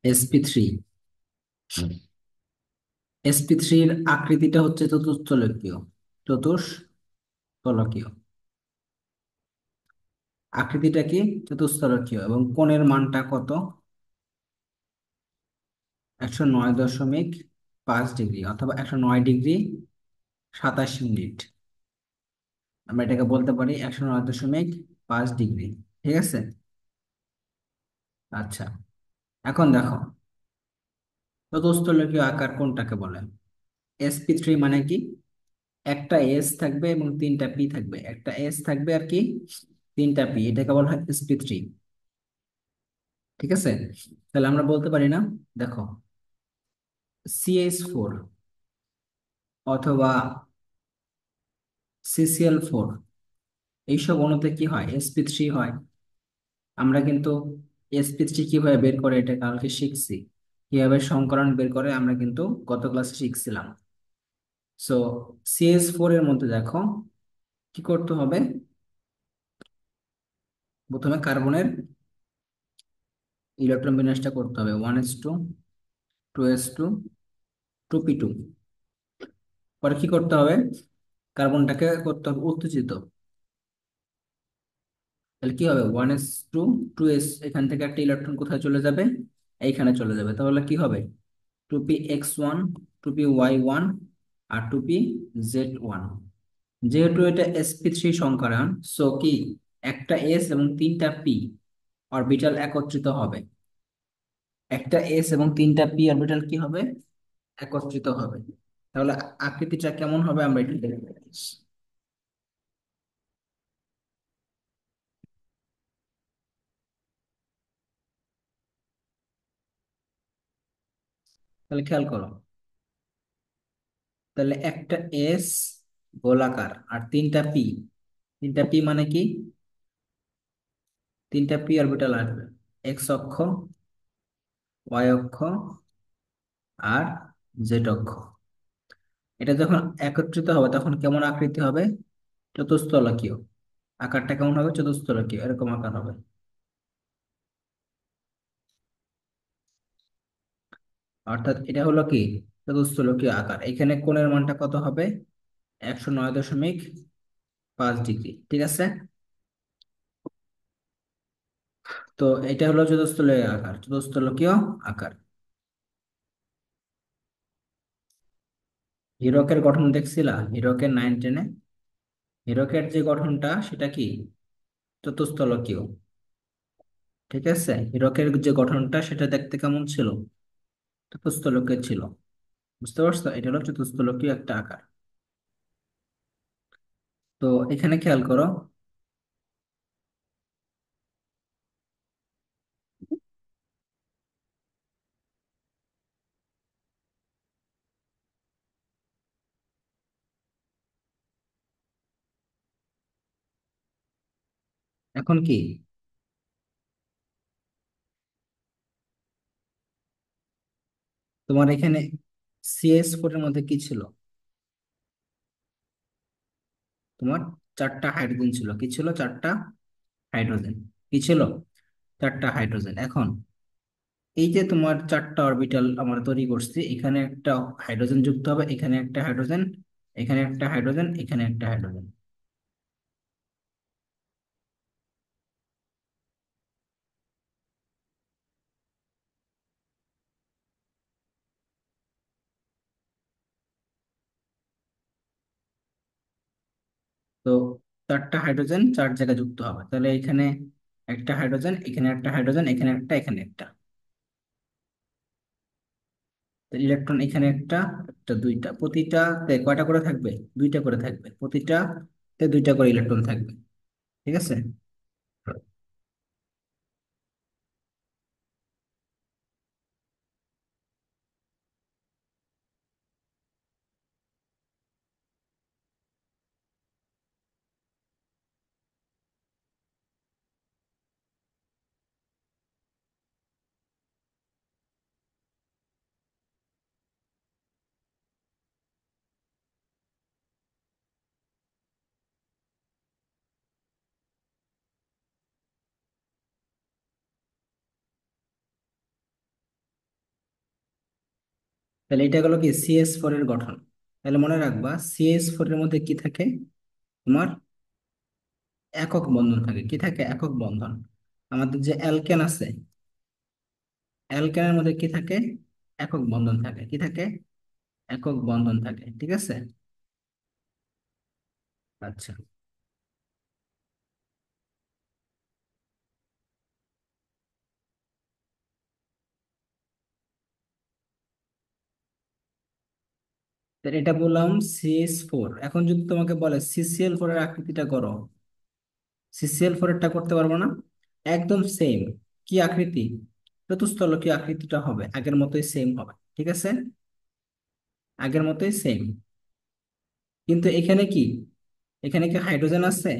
sp3। sp3-র আকৃতিটা হচ্ছে চতুস্তলকীয়। চতুস্তলকীয় আকৃতিটা কি? চতুস্তলকীয়। এবং কোণের মানটা কত? 109.5 ডিগ্রি, অথবা 109 ডিগ্রি 27 মিনিট। আমরা এটাকে বলতে পারি 109.5 ডিগ্রি। ঠিক আছে। আচ্ছা, এখন দেখো চতুস্তলকীয় আকার কোনটাকে বলে। sp3 মানে কি? একটা এস থাকবে এবং তিনটা পি থাকবে, একটা এস থাকবে আর কি তিনটা পি, এটাকে বলা হয় sp3। ঠিক আছে। তাহলে আমরা বলতে পারি না, দেখো, CH4 অথবা CCl4, এইসব অণুতে কি হয়? sp3 হয়। আমরা কিন্তু sp3 কিভাবে বের করে এটা কালকে শিখছি। কিভাবে সংকরণ বের করে আমরা কিন্তু গত ক্লাসে শিখছিলাম। সো CH4 এর মধ্যে দেখো কি করতে হবে। প্রথমে কার্বনের ইলেকট্রন বিন্যাসটা করতে হবে, 1s2, 2s2, 2p2। পরে কি করতে হবে? কার্বনটাকে করতে হবে উত্তেজিত। তাহলে কি হবে? 1s2, 2s, এখান থেকে একটা ইলেকট্রন কোথায় চলে যাবে? এইখানে চলে যাবে। তাহলে কি হবে? 2px1, 2py1, আর 2pz1। যেহেতু এটা sp3 সংকরণ, সো কি একটা এস এবং তিনটা পি অরবিটাল একত্রিত হবে। একটা এস এবং তিনটা পি অরবিটাল কি হবে? একত্রিত হবে। তাহলে আকৃতিটা কেমন হবে আমরা একটু দেখতে পাচ্ছি। তাহলে খেয়াল করো, তাহলে একটা এস গোলাকার আর তিনটা পি। তিনটা পি মানে কি? তিনটা পি অরবিটাল আসবে, এক্স অক্ষ, ওয়াই অক্ষ, আর জেড অক্ষ। এটা যখন একত্রিত হবে তখন কেমন আকৃতি হবে? চতুস্তলকীয়। আকারটা কেমন হবে? চতুস্তলকীয়, এরকম আকার হবে। অর্থাৎ এটা হলো কি চতুস্তলকীয় আকার। এখানে কোণের মানটা কত হবে? 109.5 ডিগ্রি। ঠিক আছে। তো এটা হলো চতুস্তলকীয় আকার। হীরকের গঠন দেখছিলা? হীরকের 9 টেনে হীরকের যে গঠনটা সেটা কি? চতুস্তলকীয়। ঠিক আছে। হীরকের যে গঠনটা সেটা দেখতে কেমন ছিল? চতুস্তলকীয় ছিল। বুঝতে পারছো? এটা হলো চতুস্তলকীয় একটা আকার। তো এখানে খেয়াল করো, এখন কি তোমার এখানে CH4 এর মধ্যে কি ছিল? তোমার চারটা হাইড্রোজেন ছিল। কি ছিল? চারটা হাইড্রোজেন। কি ছিল? চারটা হাইড্রোজেন। এখন এই যে তোমার চারটা অরবিটাল আমরা তৈরি করছি, এখানে একটা হাইড্রোজেন যুক্ত হবে, এখানে একটা হাইড্রোজেন, এখানে একটা হাইড্রোজেন, এখানে একটা হাইড্রোজেন। তো চারটা হাইড্রোজেন চার জায়গায় যুক্ত হবে। তাহলে এখানে একটা হাইড্রোজেন, এখানে একটা হাইড্রোজেন, এখানে একটা, এখানে একটা। ইলেকট্রন এখানে একটা, একটা, দুইটা, প্রতিটাতে কয়টা করে থাকবে? দুইটা করে থাকবে। প্রতিটাতে দুইটা করে ইলেকট্রন থাকবে। ঠিক আছে। তাহলে এটা হলো কি CH4 এর গঠন। তাহলে মনে রাখবা CH4 এর মধ্যে কি থাকে, তোমার একক বন্ধন থাকে। কি থাকে? একক বন্ধন। আমাদের যে অ্যালকেন আছে, অ্যালকেনের মধ্যে কি থাকে? একক বন্ধন থাকে। কি থাকে? একক বন্ধন থাকে। ঠিক আছে। আচ্ছা, তো এটা বললাম CH4। এখন যদি তোমাকে বলে CCl4 এর আকৃতিটা করো, CCl4 এরটা করতে পারবো না? একদম সেম। কি আকৃতি? চতুস্তলকীয় আকৃতিটা হবে, আগের মতোই সেম হবে। ঠিক আছে, আগের মতোই সেম। কিন্তু এখানে কি, এখানে কি হাইড্রোজেন আছে?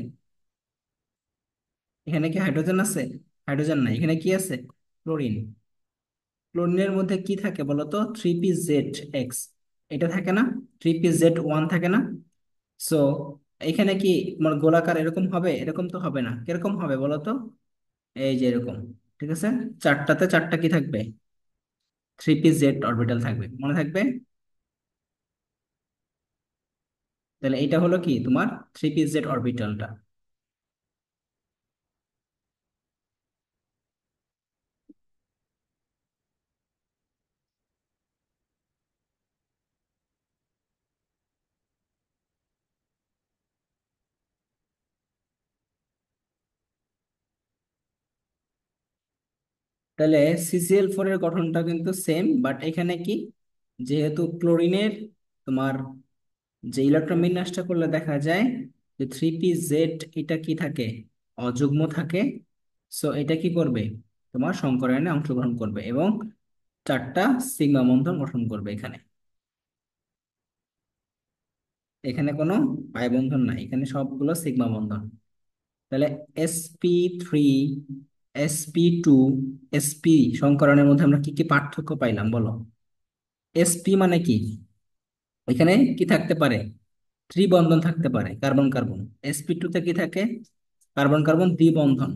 এখানে কি হাইড্রোজেন আছে? হাইড্রোজেন নাই। এখানে কি আছে? ক্লোরিন। ক্লোরিনের মধ্যে কি থাকে বলতো? 3P Z X, এটা থাকে না? 3P Z1 থাকে না? সো এখানে কি তোমার গোলাকার এরকম হবে? এরকম তো হবে না। কিরকম হবে বলতো? এই যে এরকম। ঠিক আছে, চারটাতে চারটা কি থাকবে? 3P Z অরবিটাল থাকবে, মনে থাকবে। তাহলে এটা হলো কি তোমার 3P Z অরবিটালটা। তাহলে CCl4 এর গঠনটা কিন্তু সেম, বাট এখানে কি, যেহেতু ক্লোরিনের তোমার যে ইলেকট্রন বিন্যাসটা করলে দেখা যায় যে 3P Z, এটা কি থাকে? অযুগ্ম থাকে। সো এটা কি করবে? তোমার সংকরায়নে অংশগ্রহণ করবে এবং চারটা সিগমা বন্ধন গঠন করবে এখানে। এখানে কোনো পাই বন্ধন নাই, এখানে সবগুলো সিগমা বন্ধন। তাহলে sp3, sp2, sp সংকরণের মধ্যে আমরা কি কি পার্থক্য পাইলাম বলো? মানে কি? এখানে কি থাকতে পারে? ত্রিবন্ধন থাকতে পারে, কার্বন কার্বন। sp2 তে কি থাকে? Carbon carbon দ্বিবন্ধন।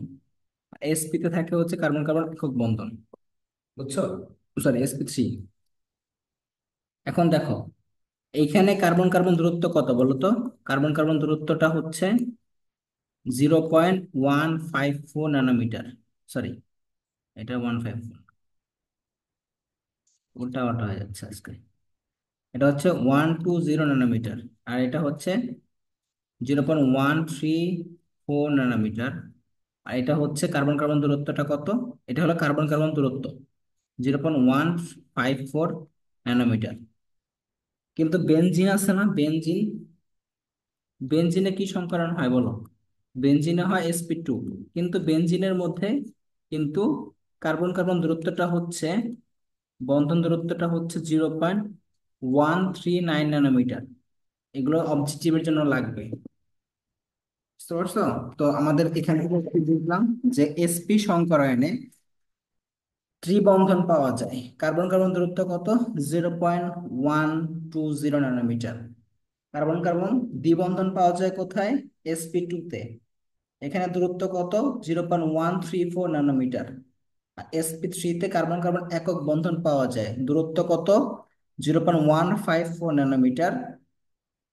sp তে থাকে হচ্ছে কার্বন কার্বন একক বন্ধন। বুঝছো? Sorry, sp3। এখন দেখো, এইখানে কার্বন কার্বন দূরত্ব কত বলো তো? কার্বন কার্বন দূরত্বটা হচ্ছে 0.154 ন্যানোমিটার। সরি, এটা 154, উল্টা পাল্টা হয়ে যাচ্ছে আজকে। এটা হচ্ছে 120 ন্যানোমিটার, আর এটা হচ্ছে 0.134 ন্যানোমিটার। আর এটা হচ্ছে কার্বন কার্বন দূরত্বটা কত? এটা হলো কার্বন কার্বন দূরত্ব 0.154 ন্যানোমিটার। কিন্তু বেনজিন আছে না, বেনজিন, বেনজিনে কি সংকরণ হয় বলো? বেনজিনে হয় sp2। কিন্তু বেনজিনের মধ্যে কিন্তু কার্বন কার্বন দূরত্বটা হচ্ছে, বন্ধন দূরত্বটা হচ্ছে 0.139 ন্যানোমিটার। এগুলো অবজেক্টিভের জন্য লাগবে। বুঝতে পারছো? তো আমাদের এখানে কি বুঝলাম, যে sp সংকরায়নে ত্রিবন্ধন পাওয়া যায়। কার্বন কার্বন দূরত্ব কত? 0.120 ন্যানোমিটার। কার্বন কার্বন দ্বিবন্ধন পাওয়া যায় কোথায়? sp2 তে। এখানে দূরত্ব কত? 0.134 ন্যানোমিটার। sp3 তে কার্বন কার্বন একক বন্ধন পাওয়া যায়, দূরত্ব কত? 0.154 ন্যানোমিটার।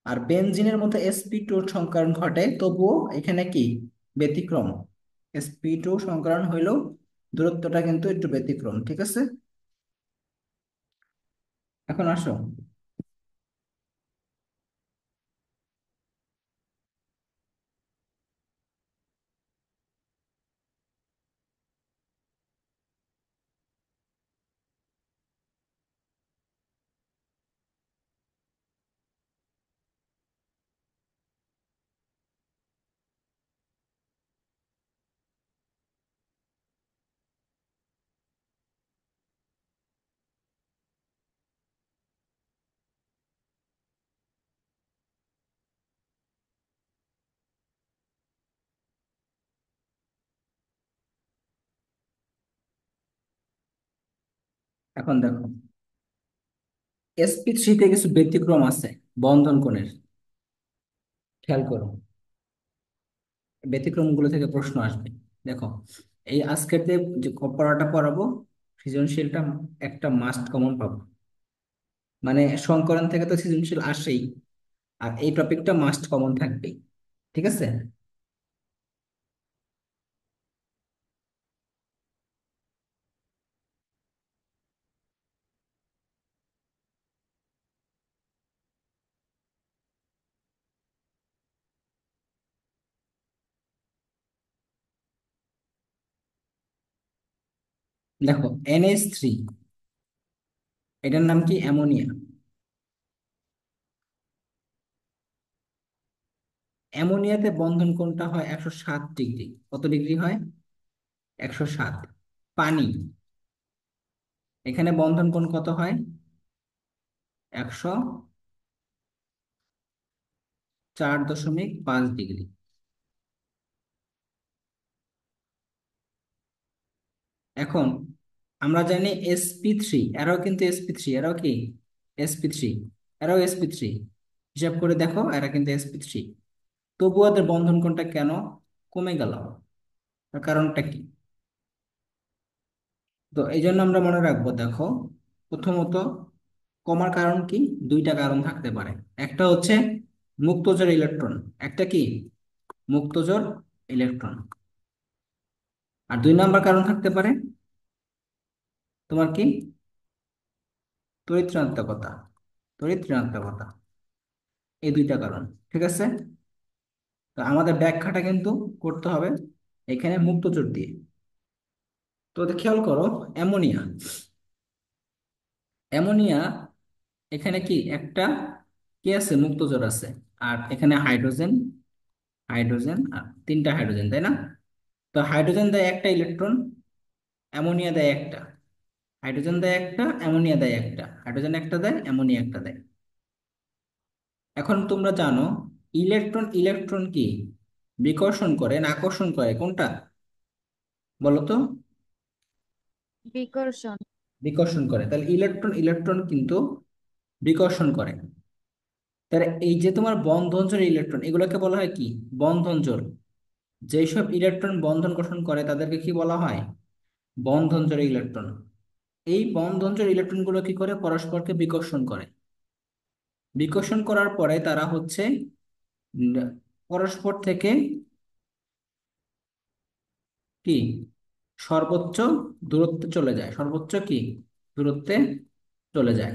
আর বেনজিনের মধ্যে sp2 সংকরণ ঘটে, তবুও এখানে কি ব্যতিক্রম। sp2 সংকরণ হইলেও দূরত্বটা কিন্তু একটু ব্যতিক্রম। ঠিক আছে, এখন আসো। এখন দেখো, sp3 তে কিছু ব্যতিক্রম আছে বন্ধন কোণের। খেয়াল করো, ব্যতিক্রম গুলো থেকে প্রশ্ন আসবে। দেখো, এই আজকের যে পড়াটা পড়াবো, সৃজনশীলটা একটা মাস্ট কমন পাবো। মানে সংকলন থেকে তো সৃজনশীল আসেই, আর এই টপিকটা মাস্ট কমন থাকবেই। ঠিক আছে। দেখো, NH3, এটার নাম কি? অ্যামোনিয়া। অ্যামোনিয়াতে বন্ধন কোণটা হয় 107 ডিগ্রি। কত ডিগ্রি হয়? 107। পানি, এখানে বন্ধন কোণ কত হয়? 104.5 ডিগ্রি। এখন আমরা জানি sp3, এরাও কিন্তু sp3, এরাও কি sp3, এরাও sp3। হিসাব করে দেখো, এরা কিন্তু sp3। তবুও ওদের বন্ধন কোণটা কেন কমে গেল? তার কারণটা কি? তো এই জন্য আমরা মনে রাখবো, দেখো, প্রথমত কমার কারণ কি? দুইটা কারণ থাকতে পারে। একটা হচ্ছে মুক্তজোর ইলেকট্রন, একটা কি মুক্তজোর ইলেকট্রন। আর দুই নাম্বার কারণ থাকতে পারে তোমার কি? তড়িৎ ঋণাত্মকতা। তড়িৎ ঋণাত্মকতা, এই দুইটা কারণ। ঠিক আছে। তো আমাদের ব্যাখ্যাটা কিন্তু করতে হবে এখানে মুক্তজোর দিয়ে। তো খেয়াল করো, অ্যামোনিয়া, অ্যামোনিয়া এখানে কি একটা কি আছে? মুক্তজোর আছে। আর এখানে হাইড্রোজেন, হাইড্রোজেন আর তিনটা হাইড্রোজেন, তাই না? তো হাইড্রোজেন দেয় একটা ইলেকট্রন, অ্যামোনিয়া দেয় একটা। হাইড্রোজেন দেয় একটা, অ্যামোনিয়া দেয় একটা। হাইড্রোজেন একটা দেয়, অ্যামোনিয়া একটা দেয়। এখন তোমরা জানো, ইলেকট্রন ইলেকট্রন কি বিকর্ষণ করে না আকর্ষণ করে? কোনটা বলো তো? বিকর্ষণ। বিকর্ষণ করে। তাহলে ইলেকট্রন ইলেকট্রন কিন্তু বিকর্ষণ করে। তাহলে এই যে তোমার বন্ধন জোড় ইলেকট্রন, এগুলোকে বলা হয় কি? বন্ধন জোড়। যেসব ইলেকট্রন বন্ধন গঠন করে তাদেরকে কি বলা হয়? বন্ধন জোড় ইলেকট্রন। এই বন্ধন জোড় ইলেকট্রন গুলো কি করে? পরস্পরকে বিকর্ষণ করে। বিকর্ষণ করার পরে তারা হচ্ছে উম, পরস্পর থেকে কি সর্বোচ্চ দূরত্বে চলে যায়, সর্বোচ্চ কি দূরত্বে চলে যায়।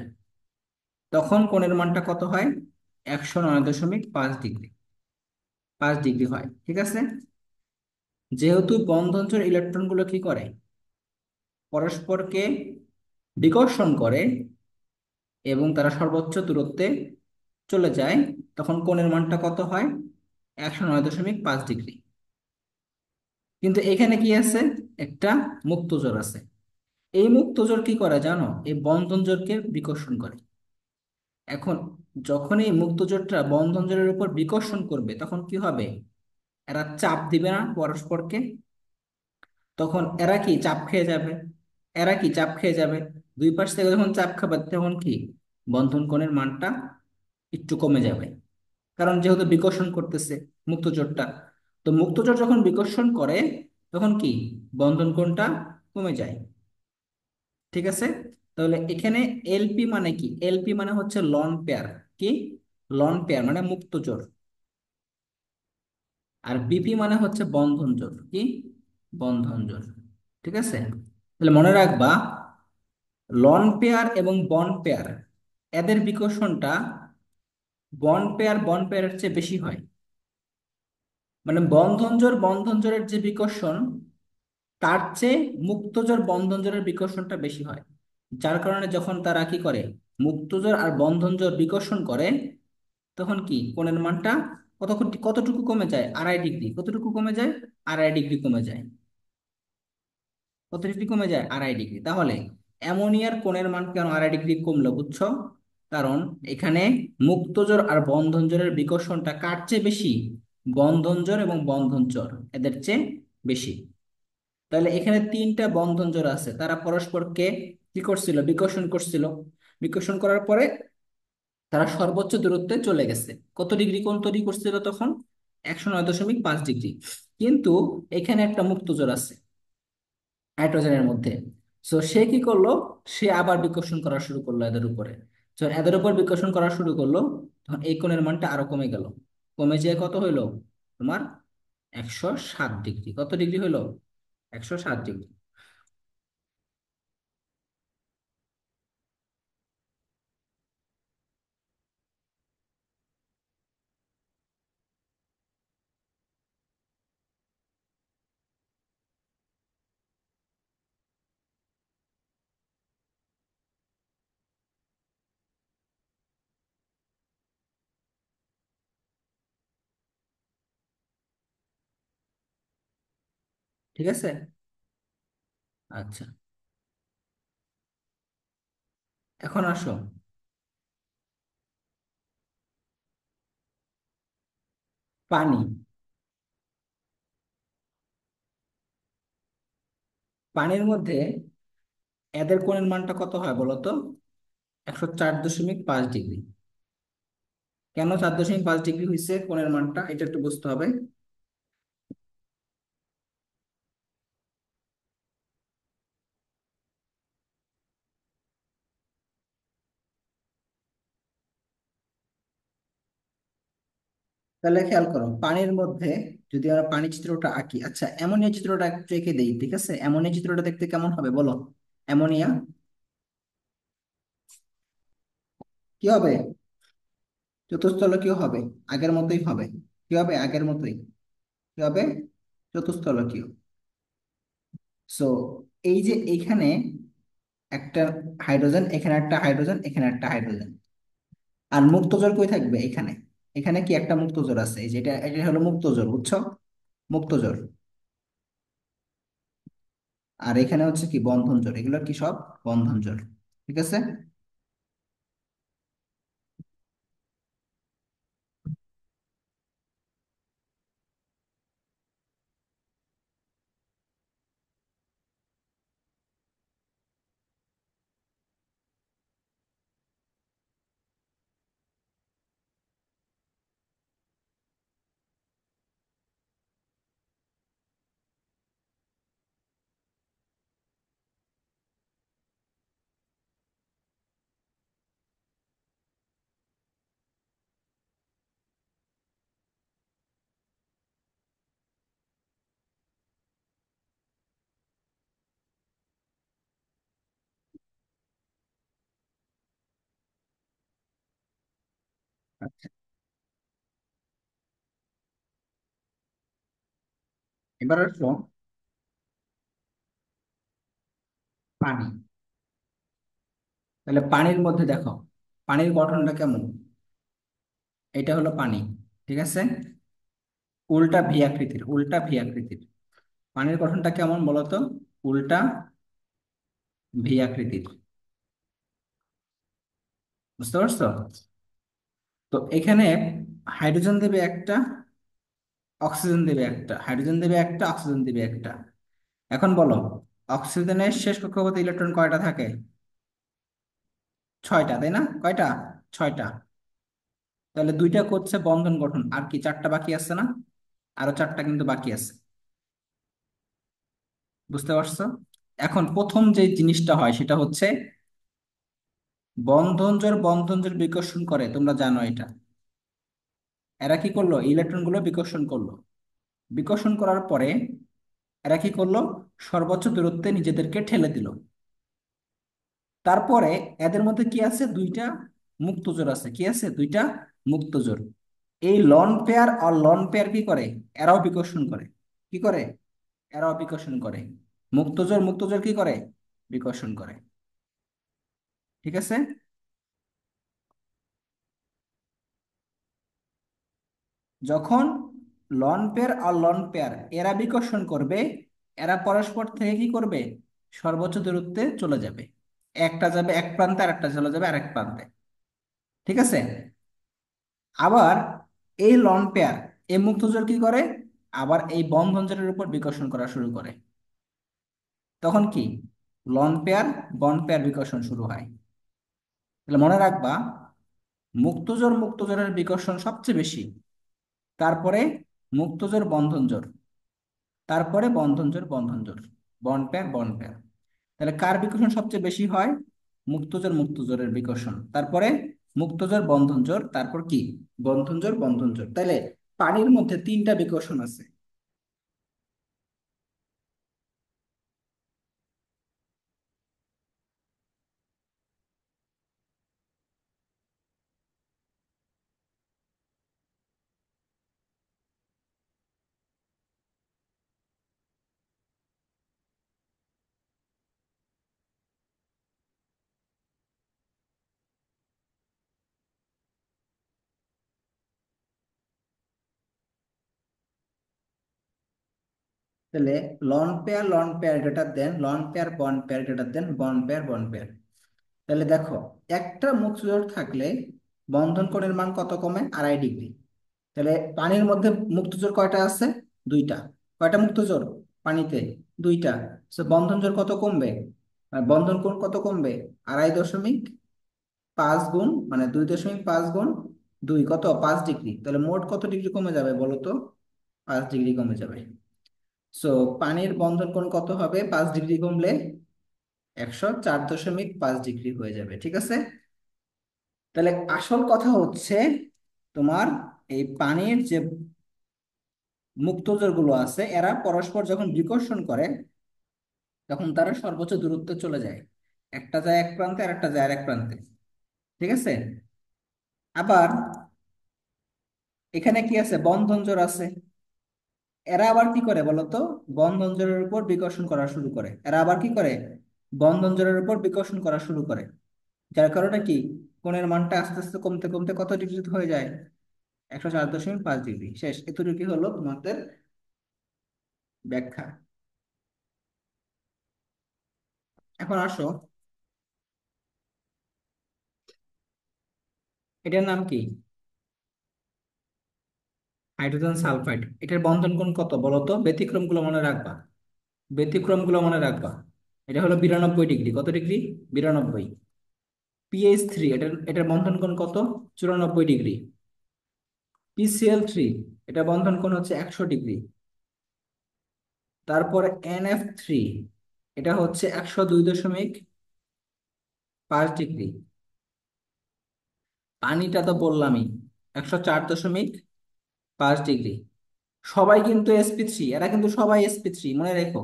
তখন কোণের মানটা কত হয়? 109.5 ডিগ্রি, 5 ডিগ্রি হয়। ঠিক আছে। যেহেতু বন্ধনজোড় ইলেকট্রন গুলো কি করে? পরস্পরকে বিকর্ষণ করে এবং তারা সর্বোচ্চ দূরত্বে চলে যায়, তখন কোণের মানটা কত হয়? 109.5 ডিগ্রি। কিন্তু এখানে কি আছে? একটা মুক্তজোড় আছে। এই মুক্তজোড় কি করে জানো? এই বন্ধন জোড়কে বিকর্ষণ করে। এখন যখন এই মুক্তজোড়টা বন্ধন জোড়ের উপর বিকর্ষণ করবে, তখন কি হবে? এরা চাপ দিবে না পরস্পরকে? তখন এরা কি চাপ খেয়ে যাবে? এরা কি চাপ খেয়ে যাবে? দুই পাশ থেকে যখন চাপ খাবে, তখন কি বন্ধন কোণের মানটা একটু কমে যাবে। কারণ যেহেতু বিকর্ষণ করতেছে মুক্তজোড়টা, তো মুক্তজোড় যখন বিকর্ষণ করে, তখন কি বন্ধন কোণটা কমে যায়। ঠিক আছে। তাহলে এখানে এলপি মানে কি? এলপি মানে হচ্ছে লন পেয়ার। কি? লন পেয়ার মানে মুক্ত জোড়। আর বিপি মানে হচ্ছে বন্ধন জোড়। কি? বন্ধন জোড়। ঠিক আছে। তাহলে মনে রাখবা, লন পেয়ার এবং বন্ড পেয়ার, এদের বিকর্ষণটা বন্ড পেয়ারের চেয়ে বেশি হয়। মানে বন্ধন জোড়ের যে বিকর্ষণ, তার চেয়ে মুক্তজোড় বন্ধন জোড়ের বিকর্ষণটা বেশি হয়। যার কারণে যখন তারা কি করে, মুক্তজোড় আর বন্ধন জোড় বিকর্ষণ করে, তখন কি কোণের মানটা কতটুকু কমে যায়? 2.5 ডিগ্রি। কতটুকু কমে যায়? 2.5 ডিগ্রি কমে যায়। কত ডিগ্রি কমে যায়? 2.5 ডিগ্রি। তাহলে অ্যামোনিয়ার কোণের মান কেন 2.5 ডিগ্রি কমলো, বুঝছো? কারণ এখানে মুক্তজোড় আর বন্ধন জোড়ের বিকর্ষণটা কার চেয়ে বেশি? বন্ধন জোড় এবং বন্ধন জোড় এদের চেয়ে বেশি। তাহলে এখানে তিনটা বন্ধন জোড় আছে, তারা পরস্পরকে কি করছিল? বিকর্ষণ করছিল। বিকর্ষণ করার পরে তারা সর্বোচ্চ দূরত্বে চলে গেছে। কত ডিগ্রি কোণ তৈরি করছিল তখন? 109.5 ডিগ্রি। কিন্তু এখানে একটা মুক্তজোড় আছে হাইড্রোজেনের মধ্যে। সো সে কি করলো? সে আবার বিকর্ষণ করা শুরু করলো এদের উপরে। যখন এদের উপর বিকর্ষণ করা শুরু করলো, তখন এই কোণের মানটা আরো কমে গেল। কমে যেয়ে কত হইলো তোমার? 107 ডিগ্রি। কত ডিগ্রি হইলো? 107 ডিগ্রি। ঠিক আছে। আচ্ছা, এখন আসো। পানি। পানির মধ্যে এদের কোণের মানটা কত হয় বলো তো? 104.5 ডিগ্রি। কেন 4.5 ডিগ্রি হয়েছে কোণের মানটা, এটা একটু বুঝতে হবে। তাহলে খেয়াল করো, পানির মধ্যে যদি আমরা পানি চিত্রটা আঁকি, আচ্ছা অ্যামোনিয়া চিত্রটা একটু এঁকে দেই, ঠিক আছে? অ্যামোনিয়া চিত্রটা দেখতে কেমন হবে বলো? অ্যামোনিয়া কি হবে? চতুস্থলকীয় হবে। আগের মতোই হবে। কি হবে? আগের মতোই। কি হবে? চতুস্থলকীয়। সো এই যে এইখানে একটা হাইড্রোজেন, এখানে একটা হাইড্রোজেন, এখানে একটা হাইড্রোজেন। আর মুক্তজোর কই থাকবে? এখানে। এখানে কি একটা মুক্তজোর আছে? এই যে এটা, এটা হলো মুক্তজোর, বুঝছো? মুক্তজোর। আর এখানে হচ্ছে কি বন্ধন জোর, এগুলো কি সব বন্ধন জোর। ঠিক আছে। আচ্ছা, এবার আসো পানি। তাহলে পানির মধ্যে দেখো, পানির গঠনটা কেমন? এটা হলো পানি। ঠিক আছে। উল্টা ভি আকৃতির, উল্টা ভি আকৃতির। পানির গঠনটা কেমন বলতো? উল্টা ভি আকৃতির। বুঝতে পারছো? তো এখানে হাইড্রোজেন দেবে একটা, অক্সিজেন দেবে একটা, হাইড্রোজেন দেবে একটা, অক্সিজেন দেবে একটা। এখন বলো, অক্সিজেনের শেষ কক্ষপথে ইলেকট্রন কয়টা থাকে? 6টা, তাই না? কয়টা? 6টা। তাহলে দুইটা করছে বন্ধন গঠন, আর কি 4টা বাকি আছে না? আরো 4টা কিন্তু বাকি আছে। বুঝতে পারছো? এখন প্রথম যে জিনিসটা হয় সেটা হচ্ছে বন্ধন জোড় বিকর্ষণ করে, তোমরা জানো এটা। এরা কি করলো? ইলেকট্রন গুলো বিকর্ষণ করলো। বিকর্ষণ করার পরে এরা কি করলো? সর্বোচ্চ দূরত্বে নিজেদেরকে ঠেলে দিল। তারপরে এদের মধ্যে কি আছে? দুইটা মুক্ত জোড় আছে। কি আছে? দুইটা মুক্ত জোড়। এই লন পেয়ার আর লন পেয়ার কি করে? এরাও বিকর্ষণ করে। কি করে? এরাও বিকর্ষণ করে। মুক্ত জোড় কি করে? বিকর্ষণ করে। ঠিক আছে। যখন লন পেয়ার আর লন পেয়ার এরা বিকর্ষণ করবে, এরা পরস্পর থেকে কি করবে? সর্বোচ্চ দূরত্বে চলে যাবে। একটা যাবে এক প্রান্তে, আর একটা চলে যাবে আরেক প্রান্তে। ঠিক আছে। আবার এই লন পেয়ার, এই মুক্তজোড় কি করে? আবার এই বন্ধন জোড়ের উপর বিকর্ষণ করা শুরু করে। তখন কি? লন পেয়ার বন্ড পেয়ার বিকর্ষণ শুরু হয়। তাহলে মনে রাখবা, মুক্তজোড়ের বিকর্ষণ সবচেয়ে বেশি। তারপরে মুক্তজোড় বন্ধন জোড়। তারপরে বন্ধন জোড় বন্ধন জোড়। Bond pair bond pair. তাহলে কার বিকর্ষণ সবচেয়ে বেশি হয়? মুক্তজোর মুক্তজোরের বিকর্ষণ, তারপরে মুক্তজোর বন্ধন জোর, তারপর কি বন্ধন জোর বন্ধন জোর। তাইলে পানির মধ্যে তিনটা বিকর্ষণ আছে। তাহলে loan pair greater than loan pair, bond pair greater than bond pair bond pair. তাহলে দেখো, একটা মুক্তজোড় থাকলে বন্ধন কোণের মান কত কমে? 2.5 ডিগ্রি। তাহলে পানির মধ্যে মুক্তজোড় কয়টা আছে? দুইটা। কয়টা মুক্তজোড় পানিতে? দুইটা। তো বন্ধন জোড় কত কমবে? বন্ধন কোণ কত কমবে? 2.5 গুণ মানে 2.5 গুণ 2 কত? 5 ডিগ্রি। তাহলে মোট কত ডিগ্রি কমে যাবে বলো তো? 5 ডিগ্রি কমে যাবে। সো পানির বন্ধন কোণ কত হবে 5 ডিগ্রি কমলে? 104.5 ডিগ্রি হয়ে যাবে, ঠিক আছে। তাহলে আসল কথা হচ্ছে, তোমার এই পানির যে মুক্তজোড় গুলো আছে এরা পরস্পর যখন বিকর্ষণ করে তখন তারা সর্বোচ্চ দূরত্বে চলে যায়। একটা যায় এক প্রান্তে আর একটা যায় আর এক প্রান্তে, ঠিক আছে। আবার এখানে কি আছে? বন্ধন জোড় আছে। এরা আবার কি করে বলতো? বন্ধন জোড়ের উপর বিকর্ষণ করা শুরু করে। এরা আবার কি করে? বন্ধন জোড়ের উপর বিকর্ষণ করা শুরু করে। যার কারণে কি কোণের মানটা আস্তে আস্তে কমতে কমতে কত ডিগ্রি হয়ে যায়? 104.5 ডিগ্রি। শেষ। এতটুকু হলো তোমাদের ব্যাখ্যা। এখন আসো, এটার নাম কি? Hydrogen sulphide. এটার বন্ধন কোণ কত বলো তো? ব্যতিক্রম গুলো মনে রাখবা, ব্যতিক্রম গুলো মনে রাখবা। এটা হলো 92 ডিগ্রি। কত ডিগ্রি? 92। PH3, এটার এটার বন্ধন কোণ কত? 94 ডিগ্রি। PCl3, এটা বন্ধন কোণ হচ্ছে 100 ডিগ্রি। তারপর NF3, এটা হচ্ছে 102.5 ডিগ্রি। পানিটা তো বললামই, 104.5 ডিগ্রি। সবাই কিন্তু sp3, এরা কিন্তু সবাই sp3, মনে রেখো।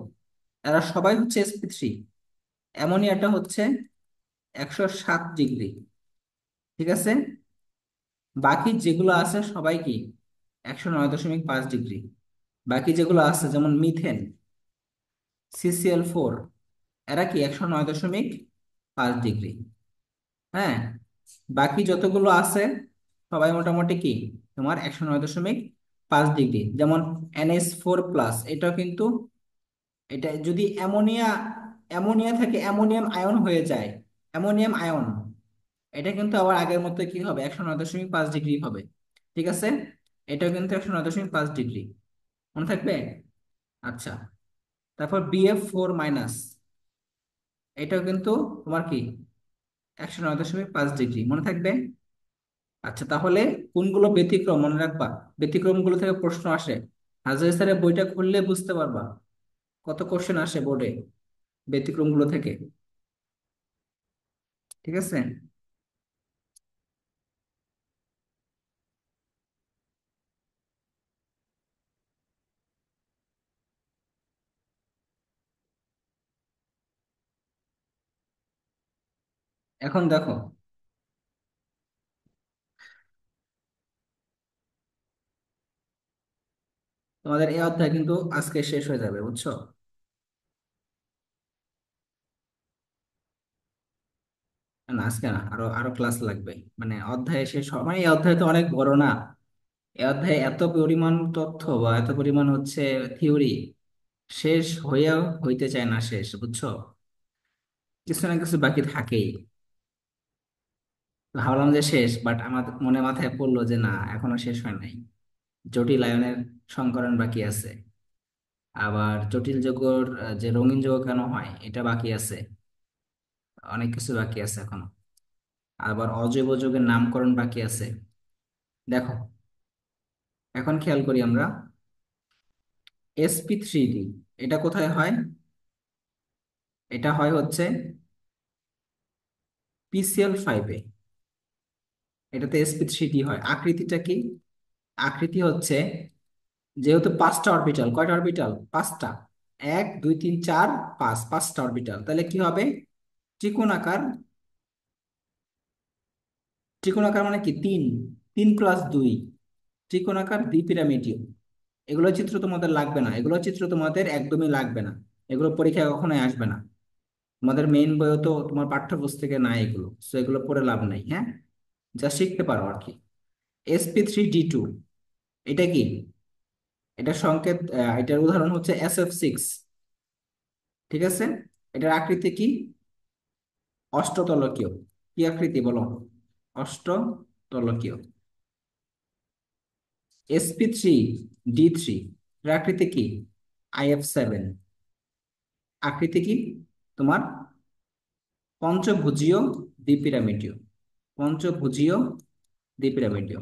এরা সবাই হচ্ছে sp3। অ্যামোনিয়াটা হচ্ছে 107 ডিগ্রি, ঠিক আছে। বাকি যেগুলো আছে সবাই কি 109.5 ডিগ্রি। বাকি যেগুলো আছে যেমন মিথেন, CCl4, এরা কি 109.5 ডিগ্রি। হ্যাঁ, বাকি যতগুলো আছে সবাই মোটামুটি কি তোমার 109.5 ডিগ্রি। যেমন NH4+, এটাও কিন্তু, এটা যদি অ্যামোনিয়া অ্যামোনিয়া থেকে অ্যামোনিয়াম আয়ন হয়ে যায়, অ্যামোনিয়াম আয়ন, এটা কিন্তু আবার আগের মতো কি হবে? 109.5 ডিগ্রি হবে, ঠিক আছে। এটাও কিন্তু 109.5 ডিগ্রি, মনে থাকবে। আচ্ছা, তারপর BF4-, এটাও কিন্তু তোমার কি 109.5 ডিগ্রি, মনে থাকবে। আচ্ছা, তাহলে কোনগুলো ব্যতিক্রম মনে রাখবা। ব্যতিক্রম গুলো থেকে প্রশ্ন আসে, হাজার স্যারের বইটা খুললে বুঝতে পারবা কত কোশ্চেন আসে বোর্ডে ব্যতিক্রম গুলো থেকে, ঠিক আছে। এখন দেখো, তোমাদের এই অধ্যায় কিন্তু আজকে শেষ হয়ে যাবে, বুঝছো। না, আজকে না, আরো আরো ক্লাস লাগবে। মানে অধ্যায় শেষ মানে এই অধ্যায় তো অনেক বড় না। এই অধ্যায়ে এত পরিমাণ তথ্য বা এত পরিমাণ হচ্ছে থিওরি, শেষ হইয়াও হইতে চায় না শেষ, বুঝছো। কিছু না কিছু বাকি থাকেই। ভাবলাম যে শেষ, বাট আমার মনে মাথায় পড়লো যে না, এখনো শেষ হয় নাই। জটিল আয়নের সংকরণ বাকি আছে। আবার জটিল যৌগর যে রঙিন যৌগ কেন হয় এটা বাকি আছে। অনেক কিছু বাকি আছে এখনো। আবার অজৈব যৌগের নামকরণ বাকি আছে। দেখো, এখন খেয়াল করি আমরা, sp3d, এটা কোথায় হয়? এটা হয় হচ্ছে PCl5-এ, এটাতে sp3d হয়। আকৃতিটা কি? আকৃতি হচ্ছে, যেহেতু পাঁচটা অরবিটাল, কয়টা অরবিটাল? পাঁচটা। এক, দুই, তিন, চার, পাঁচ, পাঁচটা অরবিটাল, তাহলে কি হবে? ত্রিকোণাকার। ত্রিকোণাকার মানে কি? তিন। তিন প্লাস দুই, ত্রিকোণাকার দ্বিপিরামিডীয়। এগুলো চিত্র তোমাদের লাগবে না, এগুলো চিত্র তোমাদের একদমই লাগবে না। এগুলো পরীক্ষায় কখনোই আসবে না। তোমাদের মেইন বইও তো তোমার পাঠ্যপুস্তকে নাই এগুলো, সো এগুলো পড়ে লাভ নাই, হ্যাঁ। যা শিখতে পারো আর কি। sp3d2, এটা কি? এটা সংকেত, এটার উদাহরণ হচ্ছে SF6। ঠিক আছে। এটার আকৃতি কি? অষ্টতলকীয়। কি আকৃতি বলো? অষ্টতলকীয়। sp3d3, এর আকৃতি কি? IF7। আকৃতি কি তোমার? পঞ্চভুজীয় দ্বিপিরামিডীয়। পঞ্চভুজীয় দ্বিপিরামিডীয়।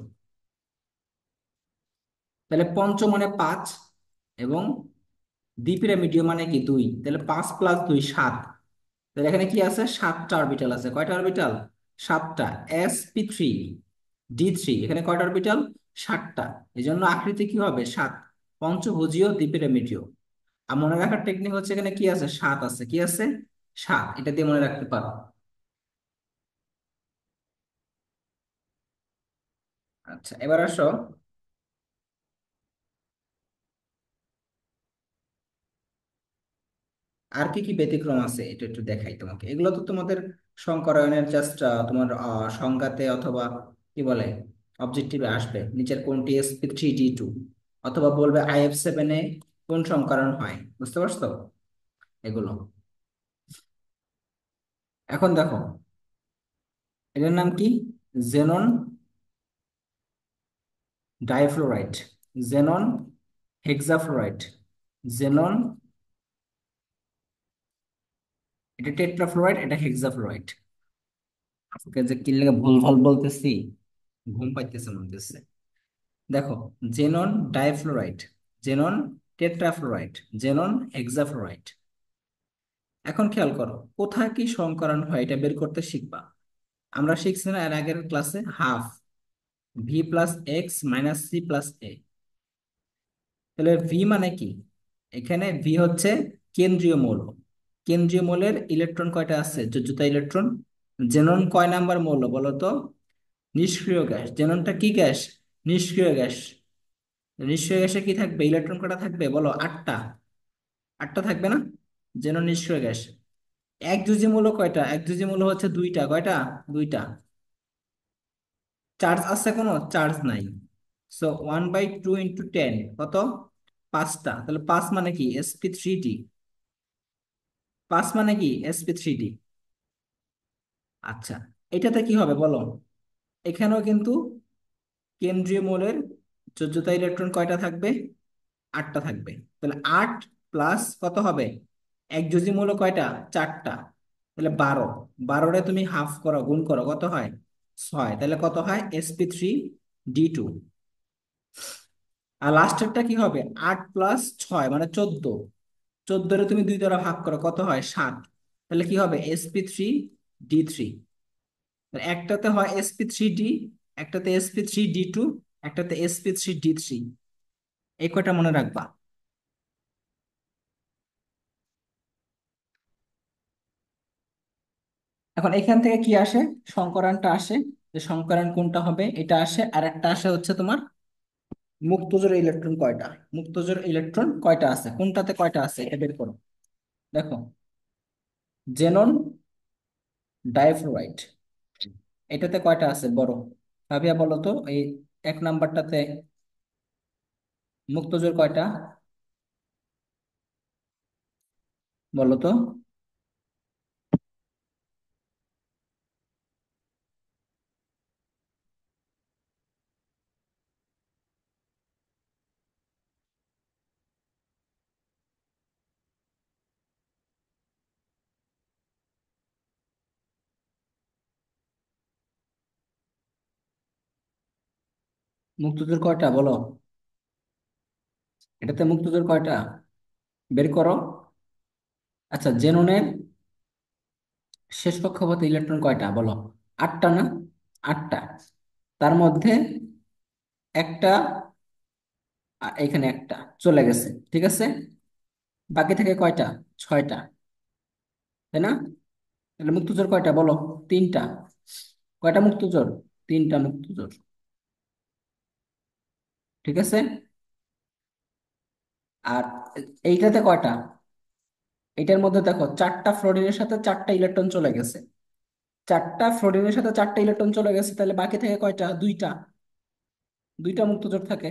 তাহলে পঞ্চ মানে পাঁচ, এবং দ্বিপিরামিডীয় মানে কি? দুই। তাহলে পাঁচ প্লাস দুই, সাত। তাহলে এখানে কি আছে? সাতটা অরবিটাল আছে। কয়টা অরবিটাল? সাতটা। sp3d3, এখানে কয়টা অরবিটাল? সাতটা। এই জন্য আকৃতি কি হবে? সাত। পঞ্চভুজীয় দ্বিপিরামিডীয়। আর মনে রাখার টেকনিক হচ্ছে, এখানে কি আছে? সাত আছে। কি আছে? সাত। এটা দিয়ে মনে রাখতে পারো। আচ্ছা, এবার আসো। আর কি কি ব্যতিক্রম আছে এটা একটু দেখাই তোমাকে। এগুলো তো তোমাদের সংকরায়নের জাস্ট তোমার সংজ্ঞাতে অথবা কি বলে অবজেক্টিভে আসবে, নিচের কোনটি sp3d2, অথবা বলবে IF7-এ কোন সংকরণ হয়। বুঝতে পারছো এগুলো? এখন দেখো, এটার নাম কি? Xenon difluoride, xenon hexafluoride, xenon, এটা টেট্রাফ্লোরাইড, এটা হেক্সাফ্লোরাইড। আজকে যে কি লাগে ভুল ভাল বলতেছি, ঘুম পাইতেছে মনে হচ্ছে। দেখো, xenon difluoride, xenon টেট্রাফ্লোরাইড, xenon hexafluoride. এখন খেয়াল করো, কোথায় কি সংকরণ হয় এটা বের করতে শিখবা। আমরা শিখছি না এর আগের ক্লাসে? Half v+x - c+a। তাহলে ভি মানে কি? এখানে ভি হচ্ছে কেন্দ্রীয় মৌল। কেন্দ্রীয় মৌলের ইলেকট্রন কয়টা আছে? যোজ্যতা ইলেকট্রন। জেনন কয় নাম্বার মৌল বলো তো? নিষ্ক্রিয় গ্যাস। জেননটা কি গ্যাস? নিষ্ক্রিয় গ্যাস। নিষ্ক্রিয় গ্যাসে কি থাকবে? ইলেকট্রন কটা থাকবে বলো? আটটা। আটটা থাকবে না? যেন নিষ্ক্রিয় গ্যাস। একযোজী মূল কয়টা? একযোজী মূল হচ্ছে দুইটা। কয়টা? দুইটা। চার্জ আছে কোনো? চার্জ নাই। সো 1/2 × 10 কত? পাঁচটা। তাহলে পাঁচ মানে কি? sp3d। পাঁচ মানে কি? sp3d। আচ্ছা, এটাতে কি হবে বলো? এখানেও কিন্তু কেন্দ্রীয় মৌলের যোজ্যতা ইলেকট্রন কয়টা থাকবে? আটটা থাকবে। তাহলে আট প্লাস কত হবে? এক যোজি মূল কয়টা? চারটা। তাহলে 12। 12-রে তুমি হাফ করো, গুণ করো, কত হয়? ছয়। তাহলে কত হয়? sp3d2। আর লাস্টেরটা কি হবে? আট প্লাস ছয় মানে 14। 14-রে তুমি দুই দ্বারা ভাগ করো, কত হয়? সাত। তাহলে কি হবে? sp3d3। একটাতে হয় sp3d, একটাতে sp3d2, একটাতে sp3d3। এই কয়টা মনে রাখবা। এখন এখান থেকে কি আসে? সংকরণটা আসে। যে সংকরণ কোনটা হবে এটা আসে। আর একটা আসে হচ্ছে তোমার মুক্তজোড় ইলেকট্রন কয়টা। মুক্তজোড় ইলেকট্রন কয়টা আছে, কোনটাতে কয়টা আছে এটা বের করো। দেখো, জেনন ডাইফ্লোরাইড, এটাতে কয়টা আছে বড়? ভাবিয়া বলো তো, এই এক নাম্বারটাতে মুক্তজোড় কয়টা বলো তো? মুক্তজোড় কয়টা বলো? এটাতে মুক্তজোড় কয়টা? বের করো। আচ্ছা, জেননের শেষ কক্ষপথে ইলেকট্রন কয়টা বলো? আটটা না? আটটা। তার মধ্যে একটা এখানে একটা চলে গেছে, ঠিক আছে? বাকি থেকে কয়টা? ছয়টা, তাই না? তাহলে মুক্তজোর কয়টা বলো? তিনটা। কয়টা মুক্তজোর? তিনটা মুক্তজোর, ঠিক আছে? আর এইটাতে কয়টা? এটার মধ্যে দেখো চারটা ফ্লোরিনের সাথে চারটা ইলেকট্রন চলে গেছে। চারটা ফ্লোরিনের সাথে চারটা ইলেকট্রন চলে গেছে, তাহলে বাকি থেকে কয়টা? দুইটা। দুইটা মুক্তজোর থাকে।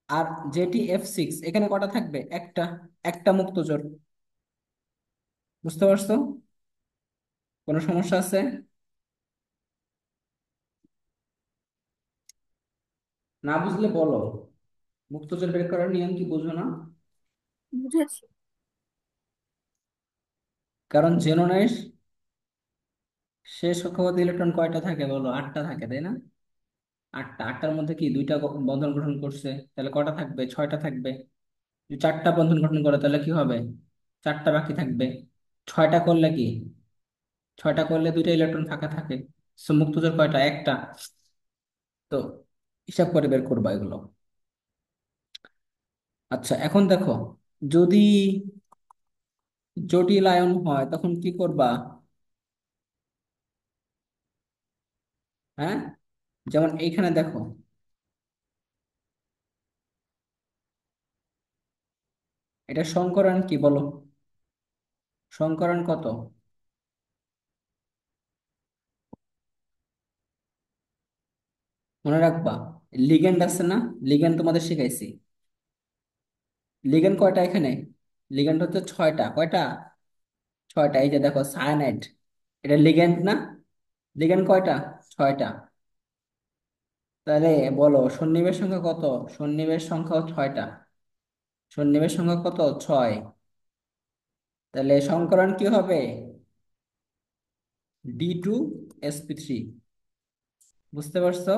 আর যেটি F6, এখানে কটা থাকবে? একটা। একটা মুক্তজোর। বুঝতে পারছো? কোনো সমস্যা আছে? না বুঝলে বলো। মুক্তজোর বের করার নিয়ম কি বুঝো না? বুঝেছি। কারণ জেননের শেষ কক্ষপথে ইলেকট্রন কয়টা থাকে বলো? আটটা থাকে, তাই না? আটটা। আটটার মধ্যে কি দুইটা বন্ধন গঠন করছে, তাহলে কটা থাকবে? ছয়টা থাকবে। যদি চারটা বন্ধন গঠন করে তাহলে কি হবে? চারটা বাকি থাকবে। ছয়টা করলে কি? ছয়টা করলে দুইটা ইলেকট্রন ফাঁকা থাকে। সো মুক্তজোর কয়টা? একটা। তো হিসাব করে বের করবা এগুলো। আচ্ছা, এখন দেখো, যদি জটিল আয়ন হয় তখন কি করবা? হ্যাঁ, যেমন এইখানে দেখো, এটা সংকরণ কি বলো? সংকরণ কত? মনে রাখবা। লিগ্যান্ড আছে না? লিগ্যান্ড তোমাদের শিখাইছি। লিগ্যান্ড কয়টা এখানে? লিগ্যান্ড হচ্ছে ছয়টা। কয়টা? ছয়টা। এই যে দেখো সায়ানাইড, এটা লিগ্যান্ড না? লিগ্যান্ড কয়টা? ছয়টা। তাহলে বলো সন্নিবেশ সংখ্যা কত? সন্নিবেশ সংখ্যাও ছয়টা। সন্নিবেশ সংখ্যা কত? ছয়। তাহলে সংকরণ কি হবে? D2sp3। বুঝতে পারছো?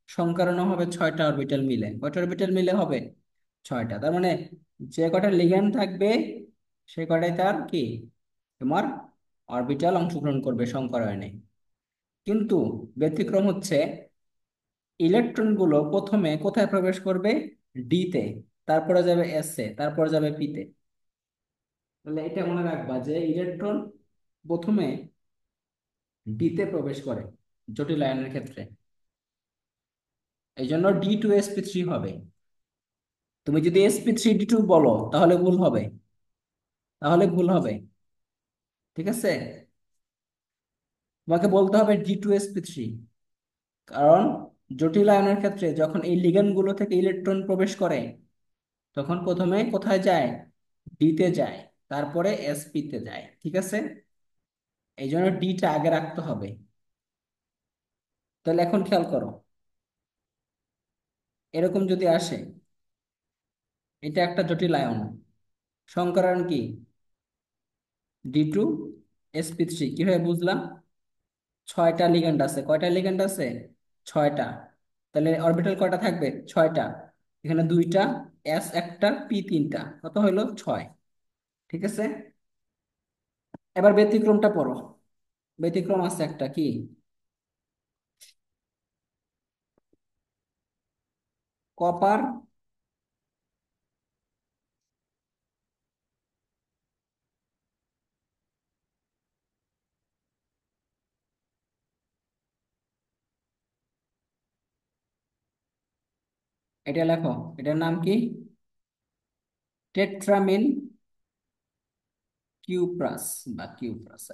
সংকরণও হবে ছয়টা অরবিটাল মিলে। কয়টা অরবিটাল মিলে হবে? ছয়টা। তার মানে যে কটা লিগ্যান্ড থাকবে সে কটাই তার কি, তোমার অরবিটাল অংশগ্রহণ করবে সংকরায়নে। কিন্তু ব্যতিক্রম হচ্ছে, ইলেকট্রন গুলো প্রথমে কোথায় প্রবেশ করবে? ডি তে, তারপরে যাবে এস এ, তারপরে যাবে পি তে। তাহলে এটা মনে রাখবা যে ইলেকট্রন প্রথমে ডি তে প্রবেশ করে জটিল আয়নের ক্ষেত্রে। এই জন্য D2sp3 হবে। তুমি যদি sp3d2 বলো তাহলে ভুল হবে। তাহলে ভুল হবে, ঠিক আছে? তোমাকে বলতে হবে D2sp3। কারণ জটিল আয়নের ক্ষেত্রে যখন এই লিগ্যান্ড গুলো থেকে ইলেকট্রন প্রবেশ করে তখন প্রথমে কোথায় যায়? ডি তে যায়, তারপরে sp তে যায়, ঠিক আছে? এই জন্য ডিটা আগে রাখতে হবে। তাহলে এখন খেয়াল করো, এরকম যদি আসে, এটা একটা জটিল আয়ন, সংকরণ কি? D2sp3। কিভাবে বুঝলাম? ছয়টা লিগ্যান্ড আছে। কয়টা লিগ্যান্ড আছে? ছয়টা। তাহলে অরবিটাল কয়টা থাকবে? ছয়টা। এখানে দুইটা, এস একটা, পি তিনটা, কত হইলো? ছয়। ঠিক আছে? এবার ব্যতিক্রমটা পড়ো। ব্যতিক্রম আছে একটা, কি? কপার। এটা লেখো, এটার নাম কি? টেট্রামিন কিউপ্রাস বা কিউপ্রাস।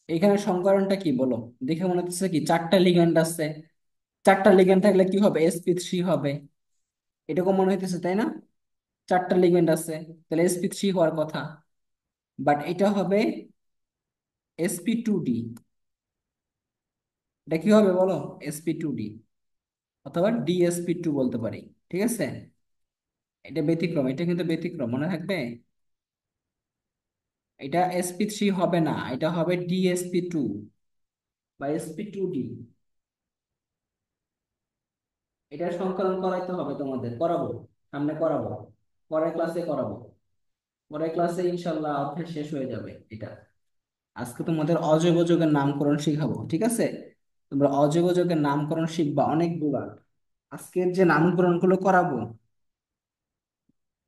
এখানে সংকরণটা কি বলো? দেখে মনে হচ্ছে কি চারটা লিগ্যান্ড আছে। চারটা লিগ্যান্ড থাকলে কি হবে? sp3 হবে। এটাকে মনে হইতেছে, তাই না? চারটা লিগ্যান্ড আছে, তাহলে sp3 হওয়ার কথা। বাট এটা হবে sp2d। এটা কি হবে বলো? sp2d, অথবা dsp2 বলতে পারি, ঠিক আছে? এটা ব্যতিক্রম, এটা কিন্তু ব্যতিক্রম, মনে থাকবে। এটা sp3 হবে না, এটা হবে dsp2 বা sp2d। এটা সংকলন করাইতে হবে, তোমাদের করাবো। সামনে করাবো, পরের ক্লাসে করাবো। পরের ক্লাসে ইনশাল্লাহ অধ্যায় শেষ হয়ে যাবে এটা। আজকে তোমাদের অজৈব যৌগের নামকরণ শিখাবো, ঠিক আছে? তোমরা অজৈব যৌগের নামকরণ শিখবা অনেকগুলা। আজকের যে নামকরণ গুলো করাবো,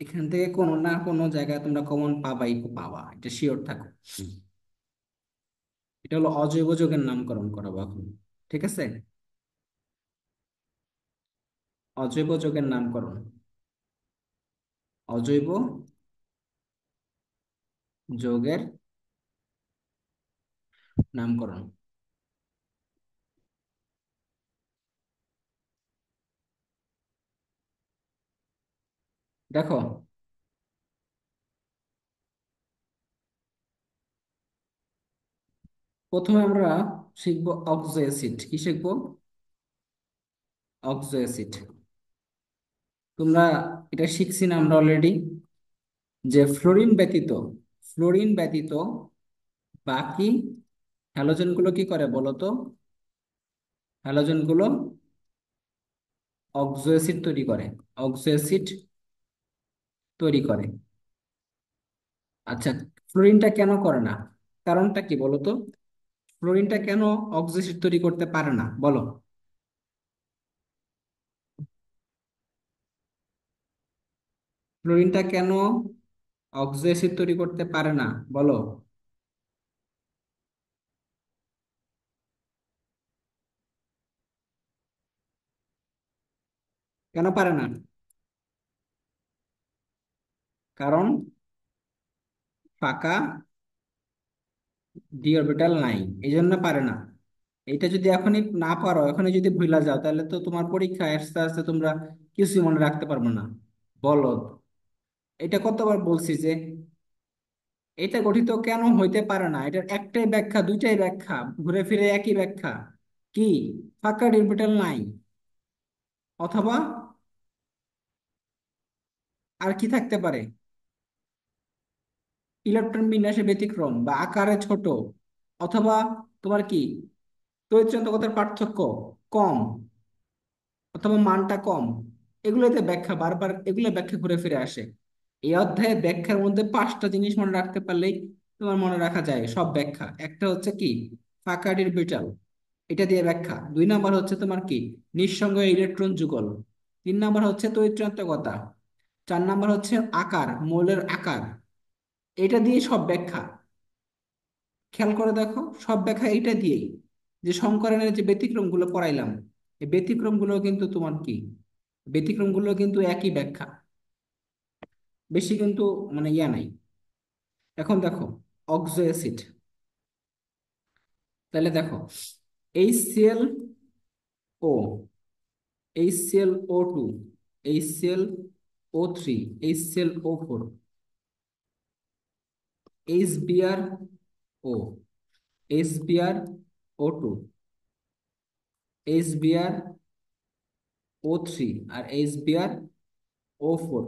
এখান থেকে কোনো না কোনো জায়গায় তোমরা কমন পাবাই পাবা, এটা শিওর থাকো। এটা হলো অজৈব যৌগের নামকরণ করাবো এখন, ঠিক আছে? অজৈব যৌগের নামকরণ, অজৈব যৌগের নামকরণ। দেখো, প্রথমে আমরা শিখবো অক্সো অ্যাসিড। কি শিখবো? Oxo acid. তোমরা এটা শিখছি না আমরা অলরেডি, যে ফ্লোরিন ব্যতীত বাকি হ্যালোজেন গুলো কি করে বলো তো? হ্যালোজেন গুলো অক্সো অ্যাসিড তৈরি করে, অক্সো অ্যাসিড তৈরি করে। আচ্ছা, ফ্লোরিনটা কেন করে না? কারণটা কি বলো তো? ফ্লোরিনটা কেন অক্সো অ্যাসিড তৈরি করতে পারে না বলো? ফ্লোরিনটা কেন অক্সো অ্যাসিড তৈরি করতে পারে না বলো? কেন পারে না? কারণ ফাঁকা ডি অরবিটাল নাই, এই জন্য পারে না। এটা যদি এখনই না পারো, এখনই যদি ভুলা যাও, তাহলে তো তোমার পরীক্ষায় আস্তে আস্তে তোমরা কিছুই মনে রাখতে পারবে না। বলো, এটা কতবার বলছি যে এটা গঠিত কেন হইতে পারে না, এটার একটাই ব্যাখ্যা, দুইটাই ব্যাখ্যা, ঘুরে ফিরে একই ব্যাখ্যা। কি? ফাঁকা ডি অরবিটাল নাই, অথবা আর কি থাকতে পারে? ইলেকট্রন বিন্যাসে ব্যতিক্রম বা আকারে ছোট, অথবা তোমার কি তড়িৎচন্দ্রকতার পার্থক্য কম, অথবা মানটা কম। এগুলোতে ব্যাখ্যা বারবার, এগুলো ব্যাখ্যা ঘুরে ফিরে আসে। এই অধ্যায়ে ব্যাখ্যার মধ্যে পাঁচটা জিনিস মনে রাখতে পারলেই তোমার মনে রাখা যায় সব ব্যাখ্যা। একটা হচ্ছে কি? ফাকাডির বিটাল, এটা দিয়ে ব্যাখ্যা। দুই নাম্বার হচ্ছে তোমার কি? নিঃসঙ্গ ইলেকট্রন যুগল। তিন নাম্বার হচ্ছে তড়িৎচন্দ্রকতা। চার নাম্বার হচ্ছে আকার, মৌলের আকার। এটা দিয়ে সব ব্যাখ্যা। খেয়াল করে দেখো, সব ব্যাখ্যা এইটা দিয়েই। যে সংকরণের যে ব্যতিক্রম গুলো পড়াইলাম, এই ব্যতিক্রম গুলো কিন্তু তোমার কি? ব্যতিক্রম গুলো কিন্তু একই ব্যাখ্যা, বেশি কিন্তু মানে ইয়া নাই। এখন দেখো, অক্সো অ্যাসিড, তাহলে দেখো, HCl ও, HClO2, HClO3, HClO4, HBrO, HBrO2, HBrO3 আর HBrO4।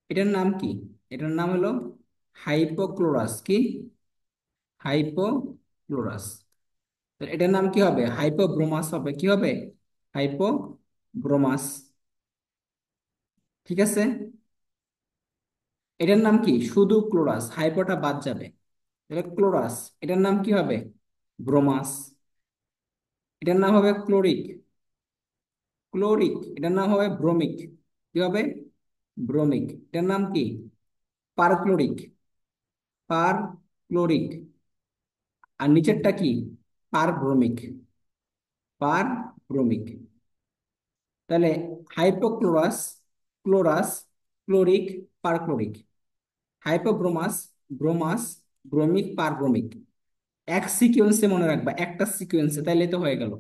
এটার নাম কি? এটার নাম হলো হাইপোক্লোরাস। কি? হাইপোক্লোরাস। এটার নাম কি হবে? হাইপোব্রোমাস হবে। কি হবে? হাইপোব্রোমাস। ঠিক আছে? এটার নাম কি? শুধু ক্লোরাস, হাইপোটা বাদ যাবে। এটা ক্লোরাস, এটার নাম কি হবে? ব্রোমাস। এটার নাম হবে ক্লোরিক, এটার নাম হবে ব্রোমিক। কি হবে? ব্রোমিক। এটার নাম কি? Perchloric, perchloric. আর নিচেরটা কি? পারব্রোমিক, পারব্রোমিক। তাহলে হাইপোক্লোরাস, ক্লোরাস, ক্লোরিক, পারক্লোরিক। হাইপোব্রোমাস, ব্রোমাস, ব্রোমিক, পারব্রোমিক। এক সিকোয়েন্সে মনে রাখবা, একটা সিকোয়েন্সে, তাইলে তো হয়ে গেল।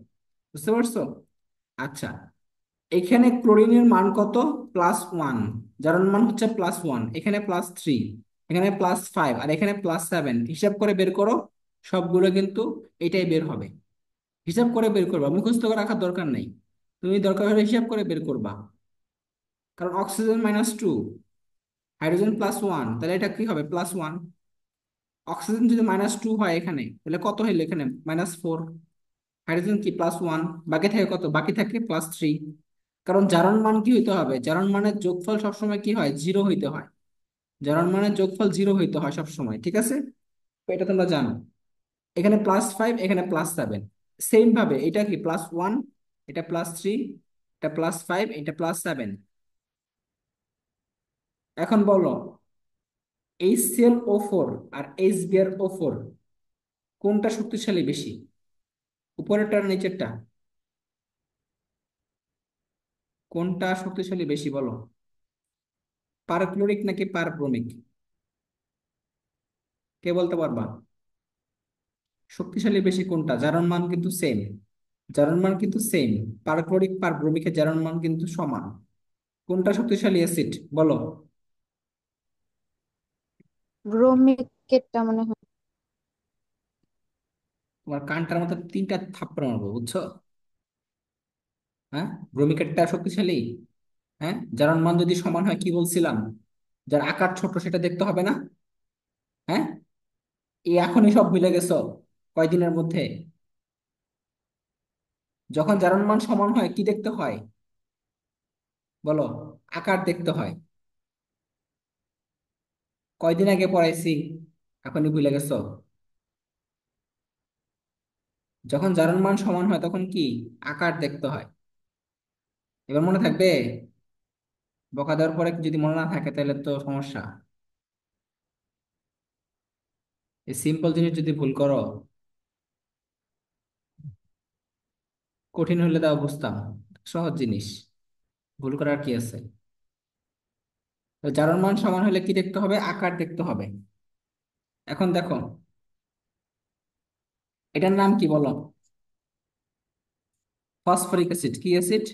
বুঝতে পারছো? আচ্ছা, এখানে ক্লোরিনের মান কত? +1। যার মান হচ্ছে +1, এখানে +3, এখানে +5, আর এখানে +7। হিসাব করে বের করো, সবগুলো কিন্তু এটাই বের হবে। হিসাব করে বের করবা, মুখস্থ করে রাখার দরকার নাই। তুমি দরকার হলে হিসাব করে বের করবা। কারণ অক্সিজেন -2, হাইড্রোজেন +1, তাহলে এটা কি হবে? +1। অক্সিজেন যদি -2 হয় এখানে, তাহলে কত হইলো এখানে? -4। হাইড্রোজেন কি? +1। বাকি থাকে কত? বাকি থাকে +3। কারণ জারণ মান কি হইতে হবে, জারণ মানের যোগফল সবসময় কি হয়, জিরো হইতে হয়। জারণ মানের যোগফল জিরো হইতে হয় সবসময়, ঠিক আছে? তো এটা তোমরা জানো। এখানে +5, এখানে +7। সেম ভাবে এটা কি +1, এটা +3, এটা +5, এটা +7। এখন বলো, HCl O4 আর HBrO4 কোনটা শক্তিশালী বেশি, উপরেরটা আর নিচেরটা? কোনটা শক্তিশালী বেশি বলো? পারক্লোরিক নাকি পারব্রোমিক? কে বলতে পারবা? শক্তিশালী বেশি কোনটা? জারণ মান কিন্তু সেম, জারণ মান কিন্তু সেম। পারক্লোরিক পারব্রোমিকের জারণ মান কিন্তু সমান। কোনটা শক্তিশালী অ্যাসিড বলো? ব্রোমিকেটটা মনে হয়। তোমার কানটার মতো তিনটা থাপ্পড় মারবো, বুঝছো? হ্যাঁ, ব্রোমিকেটটা শক্তিশালী। হ্যাঁ, জারণ মান যদি সমান হয়, কি বলছিলাম, যার আকার ছোট সেটা দেখতে হবে না? হ্যাঁ, এই এখনই সব ভুলে গেছো কয়দিনের মধ্যে? যখন জারণ মান সমান হয় কি দেখতে হয় বলো? আকার দেখতে হয়। কয়দিন আগে পড়াইছি, এখনই ভুলে গেছো? যখন জারণ মান সমান হয় তখন কি, আকার দেখতে হয়। এবার মনে থাকবে? বকা দেওয়ার পরে যদি মনে না থাকে তাহলে তো সমস্যা। এই সিম্পল জিনিস যদি ভুল করো, কঠিন হলে তাও বুঝতাম। সহজ জিনিস, ভুল করার কি আছে? তো জারণ মান সমান হলে কি দেখতে হবে, আকার দেখতে হবে। এখন দেখো, এটার নাম কি বলো? Phosphoric acid. কি অ্যাসিড?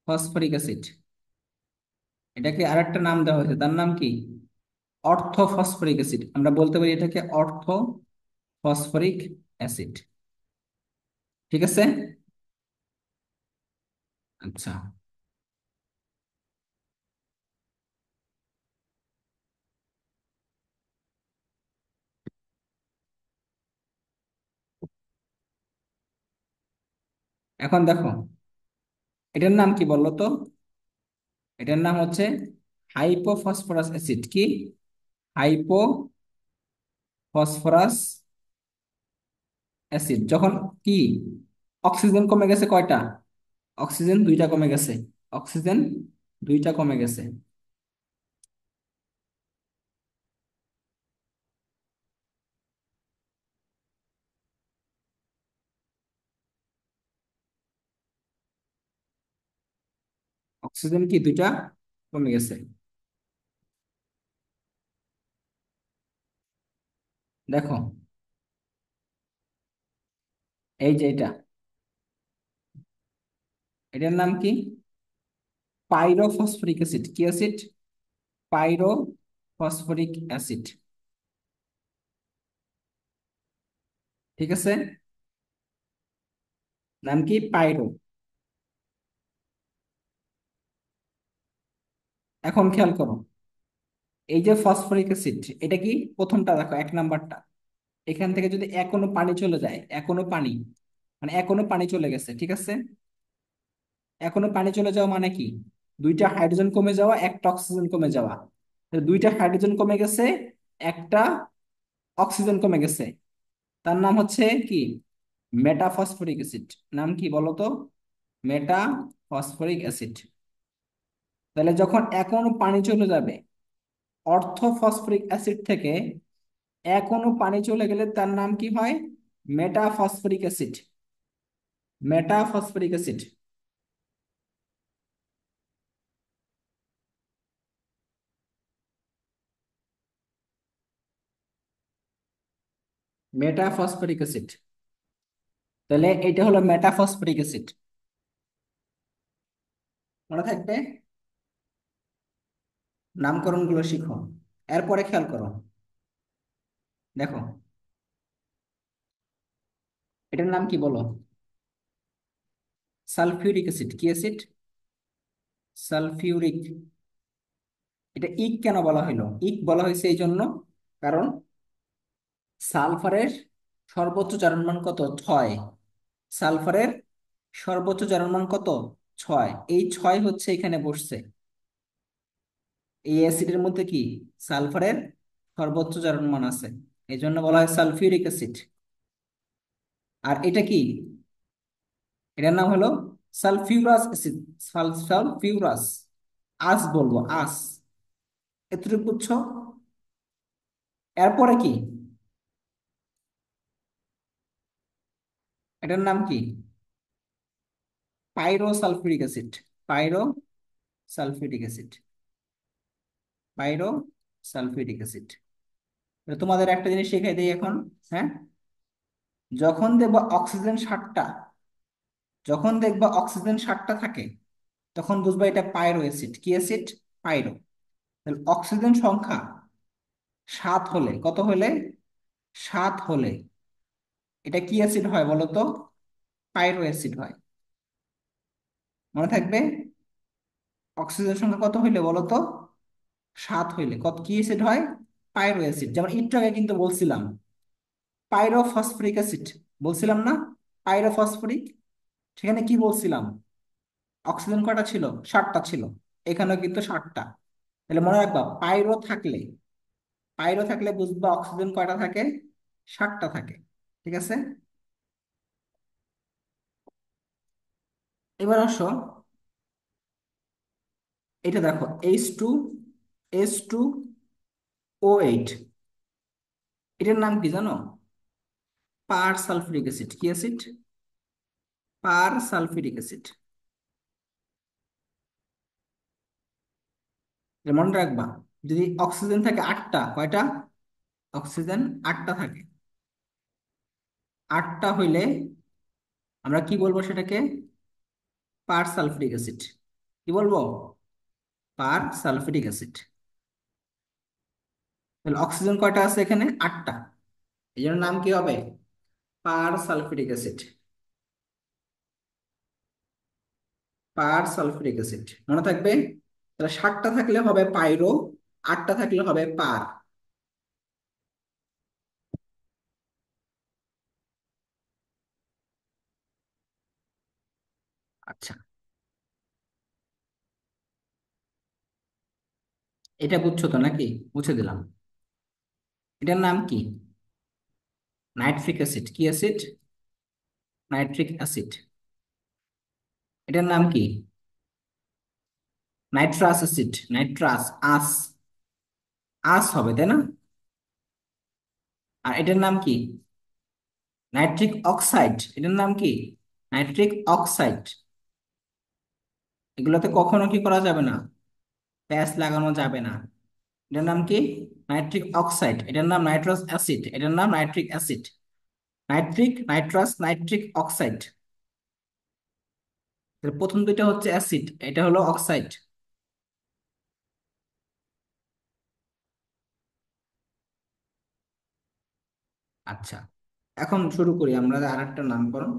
Phosphoric acid. এটাকে আরেকটা নাম দেওয়া হয়েছে, তার নাম কি? অর্থ ফসফরিক অ্যাসিড। আমরা বলতে পারি এটাকে অর্থ ফসফরিক অ্যাসিড। ঠিক আছে? আচ্ছা, এখন দেখো, এটার নাম কি বললো তো? এটার নাম হচ্ছে হাইপোফসফরাস অ্যাসিড। কি? Hypophosphorous acid. যখন কি, অক্সিজেন কমে গেছে কয়টা? অক্সিজেন দুইটা কমে গেছে। অক্সিজেন দুইটা কমে গেছে। অক্সিজেন কি দুইটা কমে গেছে। দেখো, এই যে এটা, এটার নাম কি? পাইরোফসফরিক অ্যাসিড। কি অ্যাসিড? পাইরোফসফরিক অ্যাসিড। ঠিক আছে? নাম কি? পাইরো। এখন খেয়াল করো, এই যে ফসফরিক অ্যাসিড, এটা কি, প্রথমটা দেখো, 1 নাম্বারটা। এখান থেকে যদি এখনো পানি চলে যায়, এখনো পানি, মানে এখনো পানি চলে গেছে, ঠিক আছে? এখনো পানি চলে যাওয়া মানে কি, দুইটা হাইড্রোজেন কমে যাওয়া, একটা অক্সিজেন কমে যাওয়া। তাহলে দুইটা হাইড্রোজেন কমে গেছে, একটা অক্সিজেন কমে গেছে। তার নাম হচ্ছে কি, মেটাফসফরিক অ্যাসিড। নাম কি বলো তো? মেটাফসফরিক অ্যাসিড। তাহলে যখন এখনো পানি চলে যাবে অর্থ ফসফরিক অ্যাসিড থেকে, এখনো পানি চলে গেলে তার নাম কি হয়? মেটাফসফরিক অ্যাসিড। মেটাফসফরিক অ্যাসিড। মেটাফসফরিক অ্যাসিড। তাহলে এটা হলো মেটাফসফরিক অ্যাসিড। মনে থাকবে, নামকরণ গুলো শিখো। এরপরে খেয়াল করো, দেখো, এটার নাম কি বলো? Sulphuric acid. কি অ্যাসিড? সালফিউরিক। এটা ইক কেন বলা হলো? ইক বলা হয়েছে এই জন্য, কারণ সালফারের সর্বোচ্চ জারণ মান কত? 6। সালফারের সর্বোচ্চ জারণ মান কত? 6। এই 6 হচ্ছে এখানে বসছে। এই অ্যাসিডের মধ্যে কি সালফারের সর্বোচ্চ জারণ মান আছে, এই জন্য বলা হয় সালফিউরিক অ্যাসিড। আর এটা কি? এটার নাম হলো সালফিউরাস অ্যাসিড। সালফিউরাস। আস বলবো, আস। এতটুকু বুঝছো? এরপরে কি? এটার নাম কি? পাইরো sulphuric acid. পাইরো sulphuric acid. পাইরো sulphuric acid. তোমাদের একটা জিনিস শিখাই দিই এখন। হ্যাঁ, যখন দেখবা অক্সিজেন 7টা, যখন দেখবা অক্সিজেন 7টা থাকে, তখন বুঝবা এটা পাইরো অ্যাসিড। কি অ্যাসিড? পাইরো। তাহলে অক্সিজেন সংখ্যা 7 হলে, কত হলে? 7 হলে এটা কি অ্যাসিড হয় বলো তো? পাইরো অ্যাসিড হয়। মনে থাকবে। অক্সিজেন সংখ্যা কত হইলে বলো তো? 7 হইলে কত, কি অ্যাসিড হয়? পাইরো অ্যাসিড। যেমন একটু আগে কিন্তু বলছিলাম পাইরোফসফরিক অ্যাসিড, বলছিলাম না? পাইরোফসফরিক। সেখানে কি বলছিলাম? অক্সিজেন কয়টা ছিল? 7টা ছিল। এখানেও কিন্তু 7টা। তাহলে মনে রাখবা, পাইরো থাকলে, পাইরো থাকলে বুঝবা অক্সিজেন কয়টা থাকে? 7টা থাকে। ঠিক আছে। এবার আসো, এটা দেখো, H2S2O8। এটার নাম কি জানো? পার সালফিউরিক অ্যাসিড। কি অ্যাসিড? পার সালফিউরিক অ্যাসিড। এটা মনে রাখবা। যদি অক্সিজেন থাকে 8টা, কয়টা? অক্সিজেন 8টা থাকে। 8টা হইলে আমরা কি বলবো সেটাকে? পার সালফিউরিক অ্যাসিড। কি বলবো? পার সালফিউরিক অ্যাসিড। তাহলে অক্সিজেন কয়টা আছে এখানে? 8টা। এই জন্য নাম কি হবে? পার সালফিউরিক অ্যাসিড। পার সালফিউরিক অ্যাসিড মনে থাকবে। তাহলে 7টা থাকলে হবে পাইরো, 8টা থাকলে হবে পার। আচ্ছা, এটা বুঝছো তো নাকি? মুছে দিলাম। এটার নাম কি? Nitric acid. কি অ্যাসিড? Nitric acid. এটার নাম কি? Nitrous acid. নাইট্রাস। আস। আস হবে, তাই না? আর এটার নাম কি? Nitric oxide. এটার নাম কি? Nitric oxide. এগুলোতে কখনো কি করা যাবে না? প্যাচ লাগানো যাবে না। এটার নাম কি? Nitric oxide. এটার নাম নাইট্রাস অ্যাসিড। এটার নাম nitric acid. Nitric, nitrous, nitric oxide. এর প্রথম দুইটা হচ্ছে অ্যাসিড, এটা হলো অক্সাইড। আচ্ছা, এখন শুরু করি আমরা আরেকটা নামকরণ।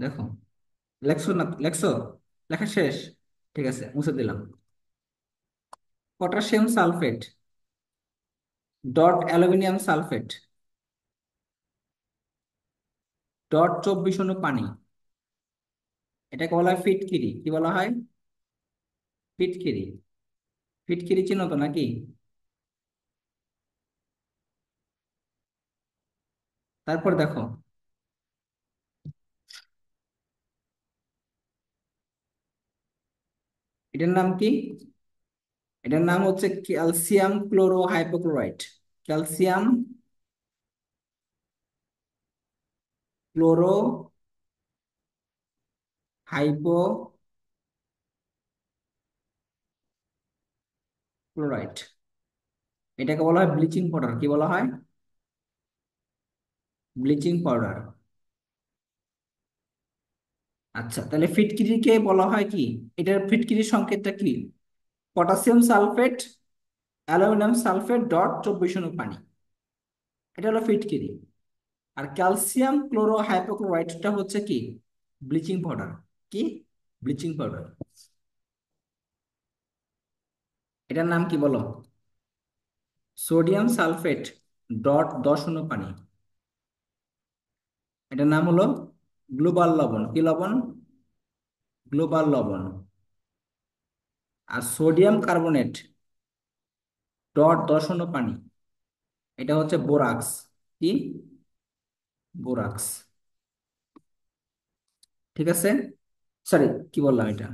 দেখো, লেখছো না? লেখছো? লেখা শেষ? ঠিক আছে, মুছে দিলাম। Potassium sulphate dot aluminium sulphate dot 24 পানি। এটাকে বলা হয় ফিটকিরি। কি বলা হয়? ফিটকিরি। ফিটকিরি চিনো তো নাকি? তারপর দেখো, এটার নাম কি? এটার নাম হচ্ছে calcium chloro hypochlorite. Calcium chloro hypochlorite. এটাকে বলা হয় ব্লিচিং পাউডার। কি বলা হয়? Bleaching powder. আচ্ছা, তাহলে ফিটকিরিকে বলা হয় কি? এটার ফিটকিরির সংকেতটা কি? Potassium sulphate, aluminium sulphate dot 24 পানি। এটা হলো ফিটকিরি। আর ক্যালসিয়াম ক্লোরো হাইপোক্লোরাইটটা হচ্ছে কি? Bleaching powder. কি? Bleaching powder. এটার নাম কি বলো? সোডিয়াম সালফেট ডট 10 পানি। এটার নাম হলো গ্লোবাল লবণ। কি লবণ? গ্লোবাল লবণ। আর সোডিয়াম কার্বনেট ডট 10 পানি, এটা হচ্ছে বোরাক্স। কি? বোরাক্স। ঠিক আছে। সরি, কি বললাম এটা?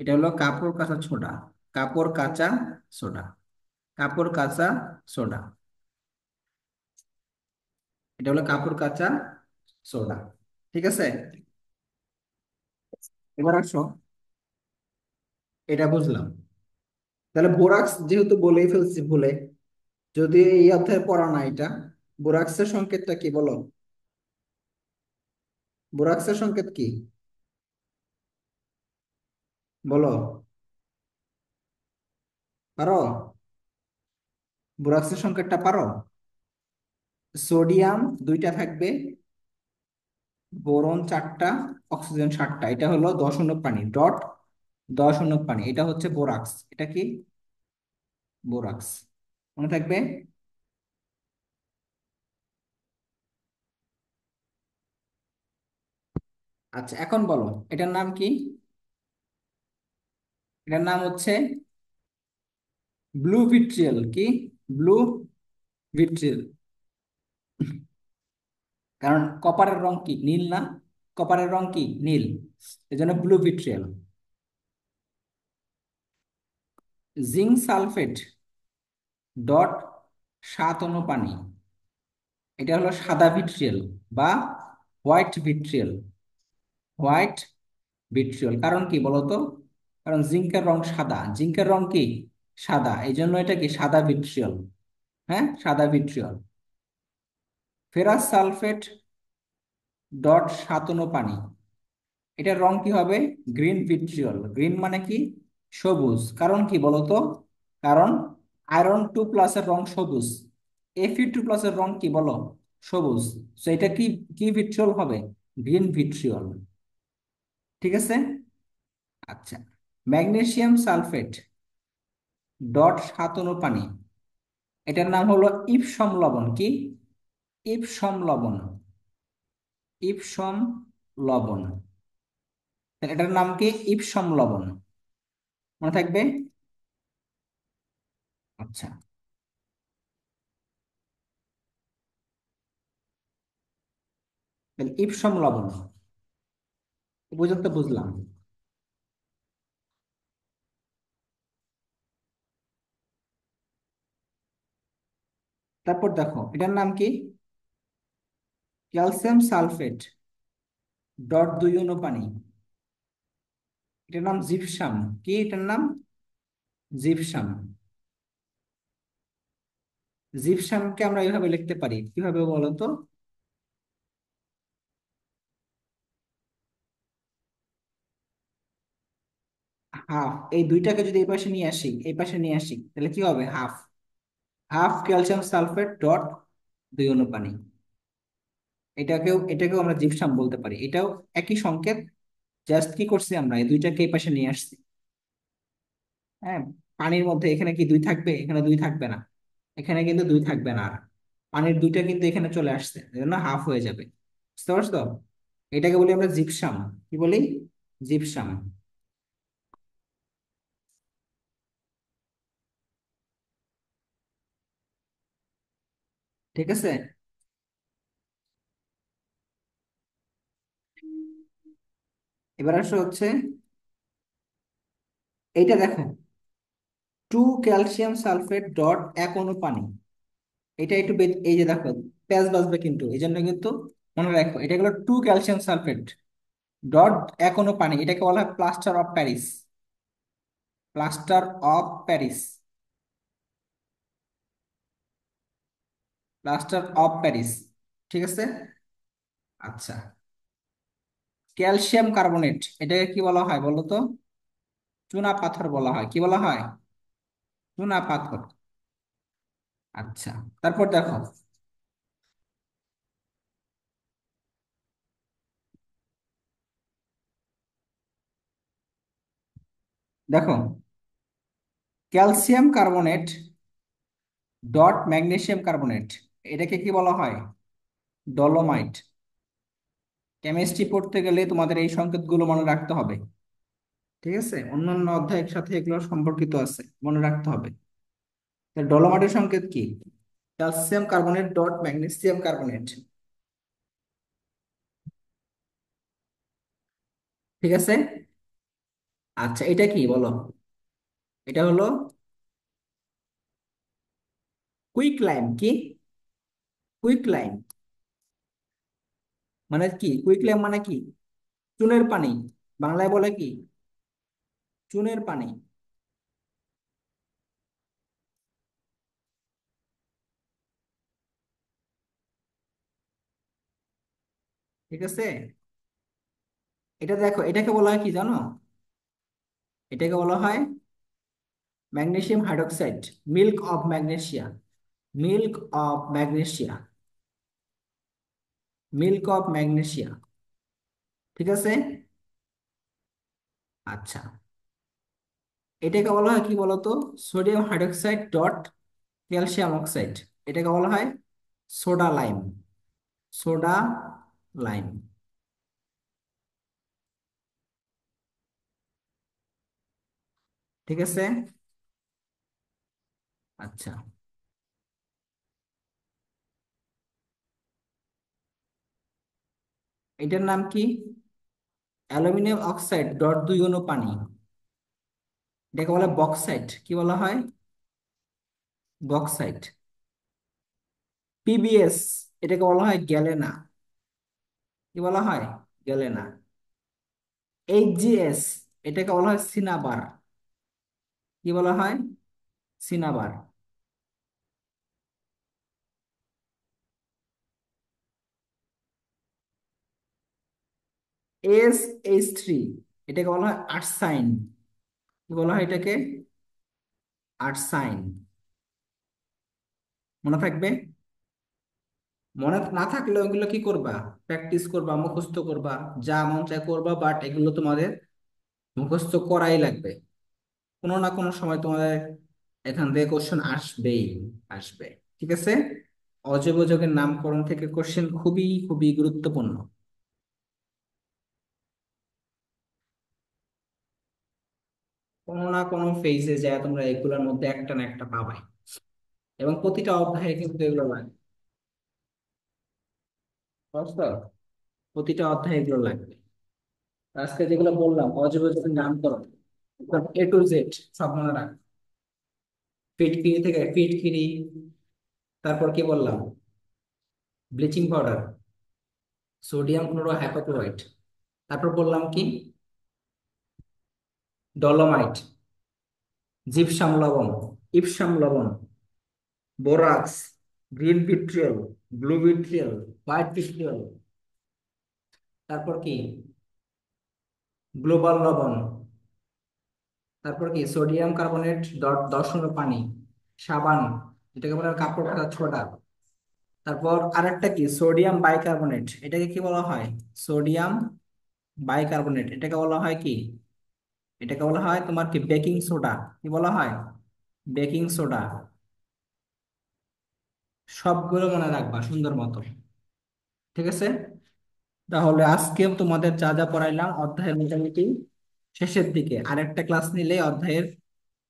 এটা হলো কাপড় কাঁচা সোডা। কাপড় কাঁচা সোডা। কাপড় কাঁচা সোডা। এটা হলো কাপড় কাঁচা সোডা। ঠিক আছে। এবার আসো, এটা বুঝলাম। তাহলে বোরাক্স যেহেতু বলেই ফেলছি ভুলে, যদি এই অধ্যায়ে পড়া না এটা, বোরাক্সের সংকেতটা কি বলো? বোরাক্সের সংকেত কি বলো? পারো? বোরাক্সের সংকেতটা পারো? সোডিয়াম দুইটা থাকবে, বোরন চারটা, অক্সিজেন সাতটা, এটা হলো 10 পানি ডট 10 পানি, এটা হচ্ছে বোরাক্স। এটা কি? বোরাক্স। মনে থাকবে। আচ্ছা, এখন বলো এটার নাম কি? এটার নাম হচ্ছে ব্লু ভিট্রিয়াল। কি? Blue vitriol. কারণ কপারের রং কি? নীল না? কপারের রং কি? নীল। এজন্য blue vitriol. Zinc sulphate dot 7 পানি, এটা হলো সাদা ভিট্রিয়াল বা হোয়াইট ভিট্রিয়াল। হোয়াইট ভিট্রিয়াল কারণ কি বলতো? কারণ জিঙ্কের রং সাদা। জিঙ্কের রং কি? সাদা, এই জন্য এটা কি সাদা ভিট্রিয়াল। হ্যাঁ, সাদা ভিট্রিয়াল। ফেরাস সালফেট ডট 7 পানি, এটার রং কি হবে? Green vitriol. গ্রিন মানে কি? সবুজ। কারণ কি বলতো? কারণ আয়রন 2 প্লাসের রং সবুজ। Fe2 প্লাসের রং কি বলো? সবুজ। তো এটা কি, কি ভিট্রিয়ল হবে? Green vitriol. ঠিক আছে। আচ্ছা, ম্যাগনেসিয়াম সালফেট ডট 7 পানি, এটার নাম হলো ইপসম লবণ। কি? ইপসম লবণ। ইপসম লবণ। তাহলে এটার নাম কি? ইপসম লবণ। মনে থাকবে। আচ্ছা, তাহলে ইপসম লবণ এ পর্যন্ত বুঝলাম। তারপর দেখো এটার নাম কি? ক্যালসিয়াম সালফেট ডট 2 পানি, এটার নাম জিপসাম। কি এটার নাম? জিপসাম। জিপসামকে আমরা এইভাবে লিখতে পারি, কিভাবে বলো তো? হাফ, এই দুইটাকে যদি এই পাশে নিয়ে আসি, এই পাশে নিয়ে আসি, তাহলে কি হবে? Half. Half calcium sulphate dot 2 পানি, এটাকেও আমরা জিপসাম বলতে পারি। এটাও একই সংকেত। জাস্ট কি করছি আমরা? এই দুইটাকে এই পাশে নিয়ে আসছি। হ্যাঁ, পানির মধ্যে এখানে কি দুই থাকবে? এখানে দুই থাকবে না। এখানে কিন্তু দুই থাকবে না আর। পানির দুইটা কিন্তু এখানে চলে আসছে, এজন্য হাফ হয়ে যাবে। বুঝতে পারছো তো? এটাকে বলি আমরা জিপসাম। কি বলি? জিপসাম। ঠিক আছে। এবার আসো হচ্ছে এইটা দেখো, 2 ক্যালসিয়াম সালফেট ডট 1 পানি, এটা একটু এই যে দেখো, প্যাচ বাজবে কিন্তু, এই জন্য কিন্তু মনে রাখো এটা হলো 2 ক্যালসিয়াম সালফেট ডট 1 পানি, এটাকে বলা হয় plaster of Paris. Plaster of Paris. Plaster of Paris. ঠিক আছে। আচ্ছা, ক্যালসিয়াম কার্বনেট এটাকে কি বলা হয় বলো তো? চুনা পাথর বলা হয়। কি বলা হয়? চুনা পাথর। আচ্ছা, তারপর দেখো, দেখো calcium carbonate dot magnesium carbonate, এটাকে কি বলা হয়? ডলোমাইট। কেমিস্ট্রি পড়তে গেলে তোমাদের এই সংকেতগুলো মনে রাখতে হবে। ঠিক আছে, অন্যান্য অধ্যায়ের সাথে এগুলো সম্পর্কিত আছে, মনে রাখতে হবে। ডলোমাইটের সংকেত কি? Calcium carbonate dot magnesium carbonate. ঠিক আছে। আচ্ছা, এটা কি বলো? এটা হলো কুইক লাইম। কি? কুইক লাইম মানে কি? কুইক লাইম মানে কি? চুনের পানি। বাংলায় বলে কি? চুনের পানি। ঠিক আছে। এটা দেখো, এটাকে বলা হয় কি জানো? এটাকে বলা হয় magnesium hydroxide. Milk of magnesia. Milk of magnesia. Milk of magnesia. ঠিক আছে। আচ্ছা, এটাকে বলা হয় কি বলতো? Sodium hydroxide dot calcium oxide. এটাকে বলা হয় সোডা লাইম। Soda lime. ঠিক আছে। আচ্ছা, এটার নাম কি? অ্যালুমিনিয়াম অক্সাইড ডট দুই অনু পানি। এটাকে বলা হয় বক্সাইট। কি বলা হয়? বক্সাইট। পিবিএস, এটাকে বলা হয় গ্যালেনা। কি বলা হয়? গ্যালেনা। এইচজিএস, এটাকে বলা হয় সিনাবার। কি বলা হয়? সিনাবার। এস এইচ 3, এটাকে বলা হয় আর্সাইন। কি বলা হয় এটাকে? আর্সাইন। মনে থাকবে। মনে না থাকলে ওইগুলো কি করবা? প্র্যাকটিস করবা, মুখস্থ করবা, যা মন চায় করবা, বাট এগুলো তোমাদের মুখস্থ করাই লাগবে। কোনো না কোনো সময় তোমাদের এখান থেকে কোশ্চেন আসবেই। আসবে। ঠিক আছে। অজৈব যৌগের নামকরণ থেকে কোশ্চেন খুবই খুবই গুরুত্বপূর্ণ। কোনো না কোনো ফেজে যায় তোমরা এগুলোর মধ্যে একটা না একটা পাবাই। এবং প্রতিটা অধ্যায়ে কিন্তু এগুলো লাগে। বুঝছো? প্রতিটা অধ্যায়ে এগুলো লাগবে। আজকে যেগুলো বললাম অজৈব যৌগের নামকরণ, A to Z সব মনে রাখ। ফিটকিরি থেকে ফিটকিরি, তারপর কি বললাম? Bleaching powder, sodium chloro hypochlorite. তারপর বললাম কি? ডলোমাইট, জিপসাম লবণ, ইপসাম লবণ, borax, green vitriol, blue vitriol, white vitriol. তারপর কি? গ্লোবাল লবণ। তারপর কি? সোডিয়াম কার্বনেট দর্শন পানি, সাবান, এটাকে বলা হয় কাপড় কাচা ছোড়া। তারপর আরেকটা কি? Sodium bicarbonate. এটাকে কি বলা হয়? Sodium bicarbonate. এটাকে বলা হয় কি? এটাকে বলা হয় তোমার কি? Baking soda. কি বলা হয়? Baking soda. সবগুলো মনে রাখবা সুন্দর মতো। ঠিক আছে। তাহলে আজকে তোমাদের যা যা পড়াইলাম অধ্যায়ের মোটামুটি শেষের দিকে, আরেকটা ক্লাস নিলে অধ্যায়ের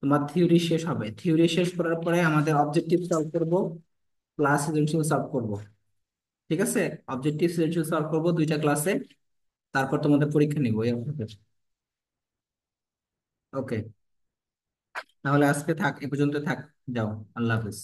তোমার থিওরি শেষ হবে। থিওরি শেষ করার পরে আমাদের অবজেক্টিভ সলভ করব, প্লাস সৃজনশীল সলভ করব। ঠিক আছে। অবজেক্টিভ সৃজনশীল সলভ করব দুইটা ক্লাসে। তারপর তোমাদের পরীক্ষা নিব এই অধ্যায়ের। ওকে। তাহলে আজকে থাক, এ পর্যন্ত থাক। যাও। আল্লাহ হাফেজ।